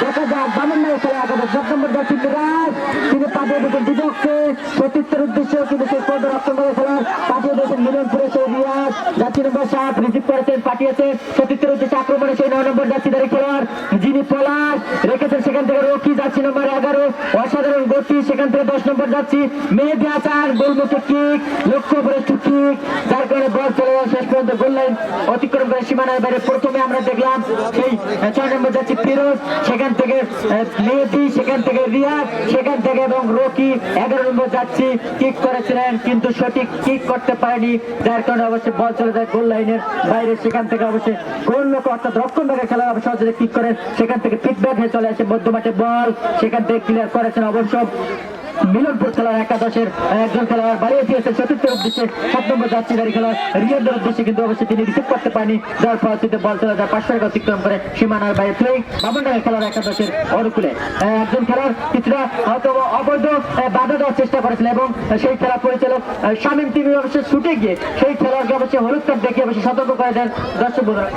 দেখা যাক বামনডাঙ্গা খেলা একাদশ 7 নম্বর জার্সি মিরাজ তিনি পাঠিয়ে দিয়েছেন বিপক্ষে সতীর্থের উদ্দেশ্যে, কিন্তু সেই পদ রক্ষণ করে খেলার পাঠিয়ে দিয়েছেন মিলনপুরে সেই রিয়াজ জার্সি নম্বর 7 রিসিভ করেছেন পাঠিয়েছেন সতীর্থের উদ্দেশ্যে আক্রমণে সেই 9 নম্বর জার্সিধারী খেলোয়াড় যিনি পলাশ রেখেছেন, সেখান থেকে রকি জার্সি নম্বর 11 অসাধারণ গতি, সেখান থেকে 10 নম্বর জার্সি মেহেদী আচার গোলমুখে কিক লক্ষ্য করে কিক, যার কারণে বল চলে যায় শেষ পর্যন্ত গোল লাইন অতিক্রম করে সীমানার বাইরে। প্রথমে আমরা দেখলাম সেই 6 নম্বর যাচ্ছে ফিরোজ, সেখান থেকে মেহেদী, সেখান থেকে রিয়াজ, সেখান থেকে এবং রকি 11 নম্বর যাচ্ছি কিক করেছিলেন কিন্তু সঠিক কিক করতে পারেনি, যার কারণে অবশ্যই বল চলে যায় গোল লাইনের বাইরে। সেখান থেকে অবশ্যই গোল লক্ষ্য অর্থাৎ রক্ষণ ভাগের খেলা অবশ্য সহজে কিক করেন, সেখান থেকে ফিডব্যাক হয়ে চলে আসে মধ্যমাঠে বল, সেখান থেকে ক্লিয়ার করেছেন অবশ্য মিলনপুর খেলার একাদশের একজন খেলোয়াড় বাড়িয়ে দিয়েছে চতুর্থের উদ্দেশ্যে 7 নম্বর জার্সিধারী খেলোয়াড় রিয়াদের উদ্দেশ্যে, কিন্তু অবশ্যই তিনি রিসিভ করতে পারেনি, যার ফলে বল চলে যায় 5 অতিক্রম করে সীমানার বাইরে। প্লেইং বামনডাঙ্গা খেলার একাদশের অনুকূলে একজন খেলোয়াড় কিছুটা হয়তো অবৈধ বাধা দেওয়ার চেষ্টা করেছিলেন এবং সেই খেলা পরিচালক শামীম তিনি অবশ্যই ছুটে গিয়ে সেই খেলোয়াড়কে অবশ্যই হলুদ কার্ড দেখে অবশ্যই সতর্ক করে দেন। দর্শক বন্ধুরা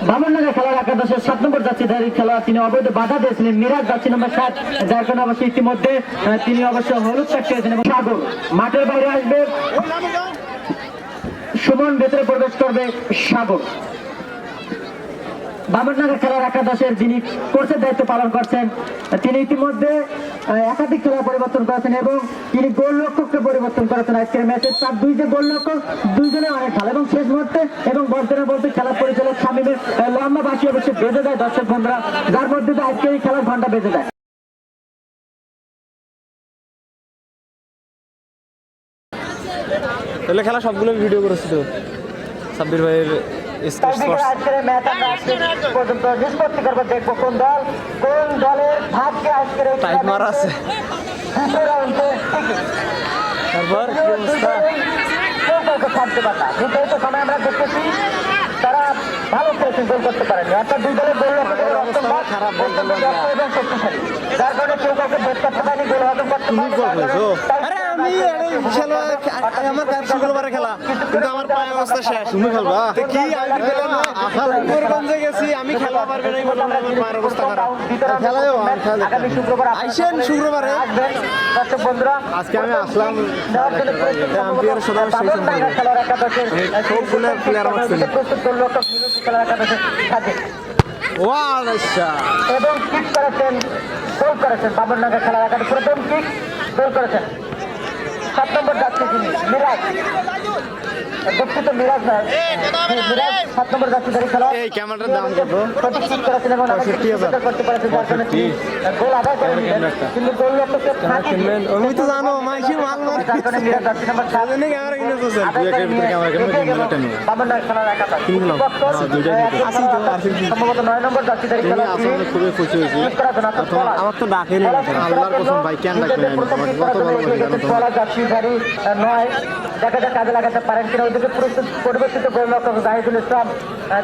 বামনডাঙ্গা খেলার একাদশের 7 নম্বর জার্সিধারী খেলোয়াড় তিনি অবৈধ বাধা দিয়েছিলেন মিরাজ জার্সি নম্বর 7, যার কারণে অবশ্যই ইতিমধ্যে তিনি অবশ্য হলুদ কার্ড পেয়েছেন এবং সাগর মাঠের বাইরে আসবে, সুমন ভেতরে প্রবেশ করবে সাগর। বামনডাঙ্গা খেলার একাদশের যিনি কোচের দায়িত্ব পালন করছেন তিনি ইতিমধ্যে একাধিক খেলা পরিবর্তন করেছেন এবং তিনি গোলরক্ষককে পরিবর্তন করেছেন। আজকের ম্যাচে তার 2 যে গোলরক্ষক দুইজনে অনেক ভালো এবং শেষ মুহূর্তে এবং বলতে খেলা পরিচালক শামীমের লম্বা বাঁশি অবশ্যই বেঁধে দেয় দর্শক বন্ধুরা, যার মধ্যে আজকে এই খেলার ঘন্টা বেঁধে দেয়। তাহলে খেলা সবগুলো ভিডিও করেছি তো সাব্বির ভাইয়ের আজকের ম্যাচ আমরা পর্যন্ত নিষ্পত্তি করবো, দেখবো কোন দলের ভাগ্যে আজকের টাইম মারা আছে। তারপর থাকতে পারে না, নির্ধারিত সময় আমরা দেখতেছি তারা ভালো খেলেছেন, গোল করতে পারেনি, অর্থাৎ 2 দলের গোল খারাপ এবং শক্তিশালী, যার কারণে কেউ কাউকে বেশ করতে পারেনি, গোল হজম করতে পারেনি। আমার শুক্রবারে খেলা কিন্তু আমার পায়ের অবস্থা শেষ, তুমি খেলবা কি আমি গেছি আমি খেলা পারবে না বললাম আমার পায়ের অবস্থা খারাপ, আগামী শুক্রবার আইসেন শুক্রবারে আসবেন দর্শক বন্ধুরা। আজকে আমি আসলাম আম্পায়ারের সদস্য খেলার একাদশের সবগুলো প্লেয়ার আমার ছিল প্রস্তুত গোলরক্ষক মিলনপুর খেলার একাদশের সাথে এবং কিক করেছেন গোল করেছেন বামনডাঙ্গা খেলার একাদশ প্রথম কিক গোল করেছেন 7 নম্বর যাচ্ছে যিনি মিরাজ, দুঃখিত মিরাজ না, মিরাজ 7 নম্বর যাচ্ছে ধরে খেলা। এই ক্যামেরাটার দাম কত? সঠিক ঠিক করেছেন এবং আমাকে চিন্তা করতে পারেছে যার কারণে তিনি গোল আদায় করে নিলেন, কিন্তু গোল লক্ষ্যকে ফাঁকি দিয়ে আমি তো জানো মাইশি মাল মার যার কারণে মিরাজ যাচ্ছে নাম্বার 7 জানে ক্যামেরা কিনেছো স্যার আদায় করে নিয়ে রেখে গেল বামনডাঙ্গা খেলার একাদশ। সম্ভবত 9 নম্বর যাচ্ছে ধরে খেলা খুবই খুশি হয়েছি। আমার তো ডাকেনি আল্লাহর কসম ভাই, কেন ডাকবে না? আমাকে কত ভালোবাসি জানো তো? দেখা যাক কাজে লাগাতে পারেন কিনা। ওইদিকে পরিবর্তিত গোলরক্ষক জাহিদুল ইসলাম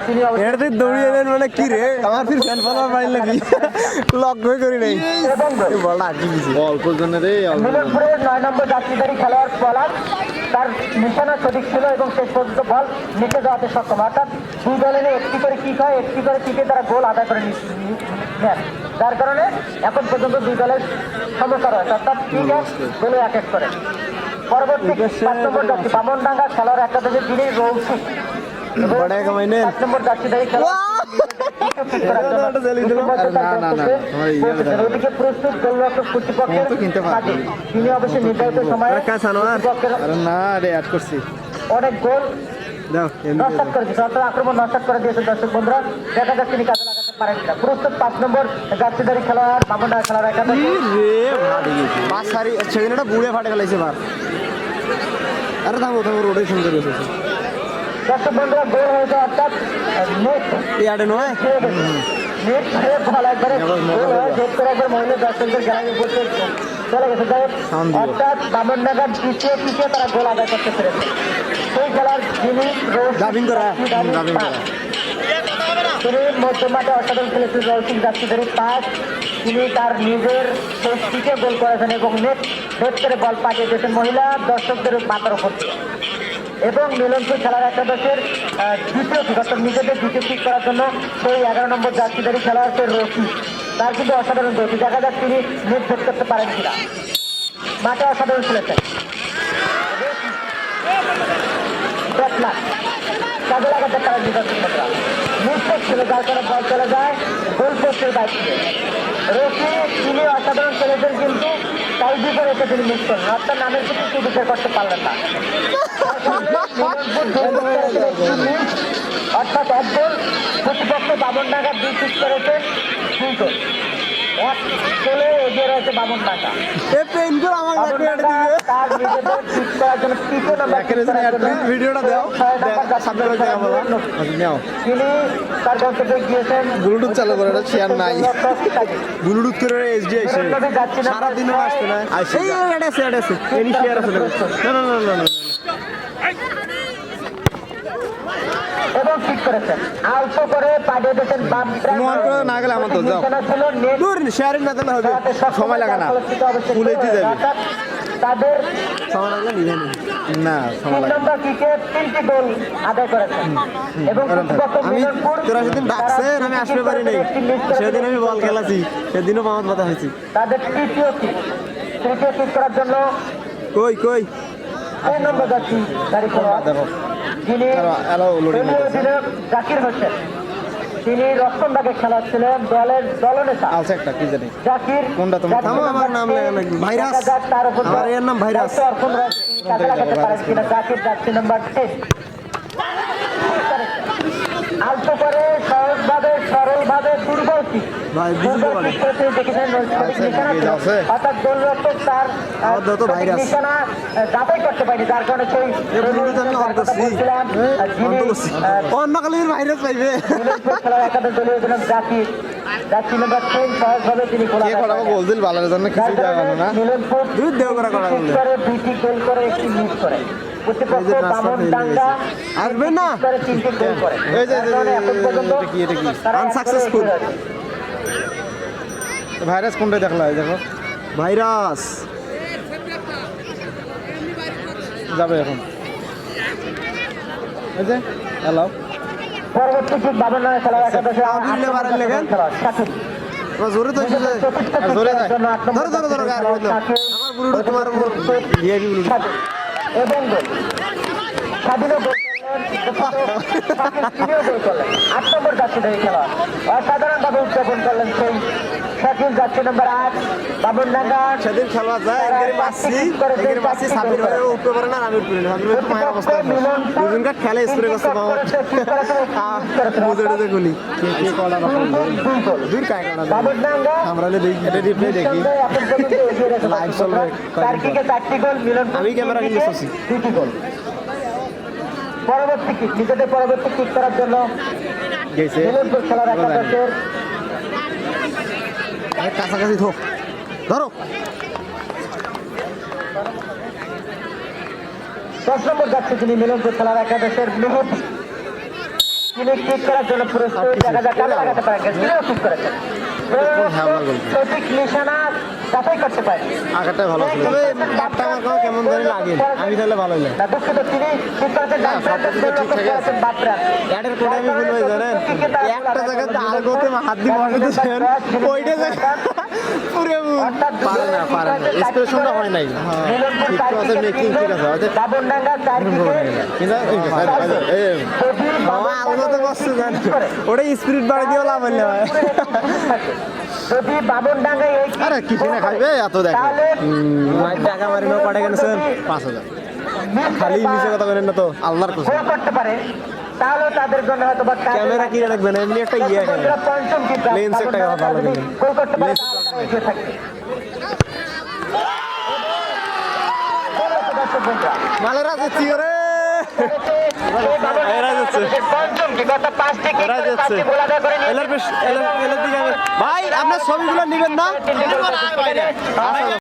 তিনি এটাতে দৌড়িয়ে দেন মানে কি রে আমার ফির ফ্যান ফলোয়ার বাড়ি লাগি লক্ষ্যই করি নাই এই বলটা আটকে দিছি অল্প জন্য রে, অল্প জন্য। মিলনপুরের 9 নম্বর যাত্রীধারী খেলোয়াড় পলাশ তার নিশানা সঠিক ছিল এবং শেষ পর্যন্ত বল নিচে যাওয়াতে সক্ষম। অর্থাৎ দুই দলের একটি করে কিক হয়, একটি করে কিকে তারা গোল আদায় করে নেন, যার কারণে এখন পর্যন্ত দুই দলের সমস্যা রয়েছে, অর্থাৎ কিক এক গোলে 1-1 করে। পরবর্তী 5 নম্বর যাত্রী বামনডাঙ্গা খেলোয়াড় একাদশের যিনি রৌশিক বড় কামাইনে 5 নম্বর যাত্রীধারী খেলোয়াড় ওদিকে প্রস্তুত গোলরক্ষক কর্তৃপক্ষের কাজে তিনি অবশ্যই নির্ধারিত সময়ে আরে না রে, অ্যাড করছি। অনেক গোল দাও নস্বাত করে দিয়েছে, অর্থাৎ আক্রমণ নস্বাত করে দিয়েছে। দর্শক বন্ধুরা দেখা যাক তিনি কাজে লাগাতে পারেন কিনা। প্রস্তুত 5 নম্বর যাত্রীধারী খেলোয়াড় বামনডাঙ্গা খেলোয়াড় একাদশ রে ভাড়ি পাঁচ সারি সেদিনটা বুড়ে ফাটে গেলাইছে বার আরে থামো থামো রোডে সুন্দর হয়েছে দর্শক বন্ধুরা গোল হয়েছে, অর্থাৎ নেট এই আড়ে নয় নেট ছেড়ে বল একবারে গোল হয়, জেদ করে একবার মহিলা দর্শকদের গ্যালারি উপরে চলে গেছে। যাই হোক, অর্থাৎ বামনডাঙ্গার দ্বিতীয় কিকে তারা গোল আদায় করতে পেরেছে। সেই খেলার যিনি দাবিং করা দাবিং করা তিনি মধ্যমাঠে অসাধারণ খেলেছেন। রৌশিক যাত্রীধারী পাস তিনি তার নিজের শেষ কিকে গোল করেছেন এবং নেট করে বল পাঠিয়ে দিয়েছেন মহিলা দর্শকদের মাথার উপর দিয়ে। এবং মিলনপুর খেলার একাদশের দ্বিতীয় কিক, অর্থাৎ নিজেদের দ্বিতীয় কিক করার জন্য সেই 11 নম্বর যাত্রীধারী খেলোয়াড় রশিদ, তার কিন্তু অসাধারণ গতি। দেখা যাক তিনি নেট ভেদ করতে পারেন কিনা। মাঠে অসাধারণ খেলেছেন কাজে লাগাতে পারেন দর্শকরা, মিস্টেক ছিল যার কারণে বল চলে যায় গোল পোস্টের দায়িত্বে। রশি তিনি অসাধারণ খেলেছেন কিন্তু তাই বিপরীতে তিনি মিস করেন, অর্থাৎ নামের কিছু বিচার করতে পারলেন না। অর্থাৎ এক গোল, প্রতিপক্ষ বামনডাঙ্গা 2 কিক করেছেন 2 গোল, 1 গোলে এগিয়ে রয়েছে বামনডাঙ্গা। এ পেইন করে আমার লাগবে এটা দিবে তার নিজেদের কিক করার জন্য তৃতীয় নম্বর ভিডিওটা দাও সামনে করে দেখাবো নাও, তিনি তার গন্তব্যে গিয়েছেন। ব্লুটুথ চালু করে, এটা শেয়ার নাই। ব্লুটুথ করে এসডি আইছে সারা দিনও আসছে না এই এটা আছে এনি শেয়ার আছে না না না না এবং ঠিক করেছেন, অল্প করে পাঠিয়ে দিয়েছেন বাম মন করে না গেলে আমার তো যাও। ছিল নেট দূর শেয়ারিং না দিলে হবে সময় লাগে না, ফুলেইতে যাবে। অর্থাৎ তাদের সময় লাগলে নিবে না, 3 নম্বর কিকে 3টি গোল আদায় করেছেন এবং প্রতিপক্ষ আমি মিলনপুর তোরা সেদিন ডাকছেন আমি আসতে পারি নাই সেদিন আমি বল খেলাছি সেদিনও মামাত মাথা হয়েছি তাদের তৃতীয় কিক করার জন্য কই কই 3 নম্বর যাত্রী গাড়ি খেলোয়াড় যিনি জাকির হোসেন, তিনি রক্ষণভাগে খেলাচ্ছিলেন দলের দলনেতা আছে একটা কি জানি জাকির। কোনটা তোমার? আমার নাম লেখা লাগবে ভাইরাস তার উপর আমার এর নাম ভাইরাস কাজে লাগাতে পারেন কিনা। জাকির যাত্রী নাম্বার 10 আলতো করে সহজভাবে সরলভাবে দুর্বল কিক ভাই বুঝতে পারি দেখেছেন নিশানা ছিল, অর্থাৎ গোলরক্ষক তার নিশানা যাচাই করতে পারেনি, যার কারণে সেই অন্যকালের ভাইরাস পাইবে খেলার একাদশ দলীয় জন্য জাকির যাত্রী নাম্বার 10 সহজভাবে তিনি গোল কে করাবো গোলদিল ভালোর জন্য কিছু জানো না। মিলনপুর দুই দেও করা করা বলে 2টি গোল করে 1টি মিস করে। প্রতিপক্ষ বামনডাঙ্গা আসবে না 3টি গোল করে। এই যে যার কারণে এখন পর্যন্ত এটা কি তারা Unsuccessful। ভাইরাস কোনটা দেখলা? দেখো ভাইরাস যাবে এখন, এই যে হ্যালো পরবর্তী ঠিক বামনডাঙ্গা খেলার একাদশে আবিল্লে বারের লেগেন সাকিব জোরে তো এসেছে জোরে যায়। ধরো ধরো ধরো গাড়ি বললো আমার ব্লুটুথ তোমার ভিআইপি ব্লুটুথ এবং গোল স্বাধীনও গোল তিনিও গোল করলেন। 8 নম্বর যাত্রী খেলা অসাধারণভাবে উদযাপন করলেন সেই শাকিল যাচ্ছে নম্বর 8 বাবনডাঙ্গা সেদিন খেলা যায় এখানে মাসি সাবির হয়ে উঠতে পারে না আমি উঠতে পারি না মায়ের অবস্থা দুজনকে খেলে স্প্রে করতে পাবো বুঝে গুলি কি কলা না দূর কায় কলা বাবনডাঙ্গা আমরা দেখি এটা রিপ্লে দেখি লাইভ চলবে তার কিকে 4টি গোল মিলন আমি ক্যামেরা কিনে এসেছি 2টি গোল পরবর্তী কিক নিজেদের পরবর্তী কিক করার জন্য গেছে মিলনপুর খেলার একাদশের কাছাকাছি ধো ধরো 10 নম্বর যাচ্ছে তিনি মিলনপুর খেলার একাদশের মেহেদি তিনি কিক করার জন্য পুরস্কার দেখা যাক কারা লাগাতে পারেন তিনিও কিক করেছেন সঠিক নিশানা যাচাই করতে পারেন আগাটা ভালো ছিল তবে বাপটা আমার কেমন জানি লাগে আমি তাহলে ভালোই লাগে না দুঃখিত তিনি কিক করেছেন ডান প্রান্তে করেছেন বাপ প্রান্ত এটার কোডে আমি ভুল হয়ে জানেন একটা জায়গাতে আর গোতে হাত দিয়ে বসে দিয়েছেন ওইটা জায়গা পুরো পারে না এক্সপ্রেশনটা হয় নাই ঠিক আছে মেকিং ঠিক আছে হয়তো বাবনডাঙ্গা 4 কিকে কিন্তু আলগো তো বসছে জানেন ওটা স্পিরিট বাড়ি দিয়ে লাভ হইলে হয় যদি বাবনডাঙ্গা এই আরে কি কিনে খাইবে এত দেখ তাহলে মাইর টাকা মারি না কটা গেছেন 5000 খালি মিছে কথা বলেন না তো আল্লাহর কসম গোল করতে পারে তাহলে তাদের জন্য হয়তো বা ক্যামেরা কিনে রাখবেন এমনি একটা ইয়ে এখানে পঞ্চম কিক লেন্স একটা ভালো দিবেন গোল করতে পারে তাহলে এগিয়ে থাকবে মালের আছে চিরে এরা যাচ্ছে পঞ্চম কিক অর্থাৎ 5টি কিক এরা যাচ্ছে গোল আদায় করে এলার দিকে ভাই আপনার ছবিগুলো নেবেন না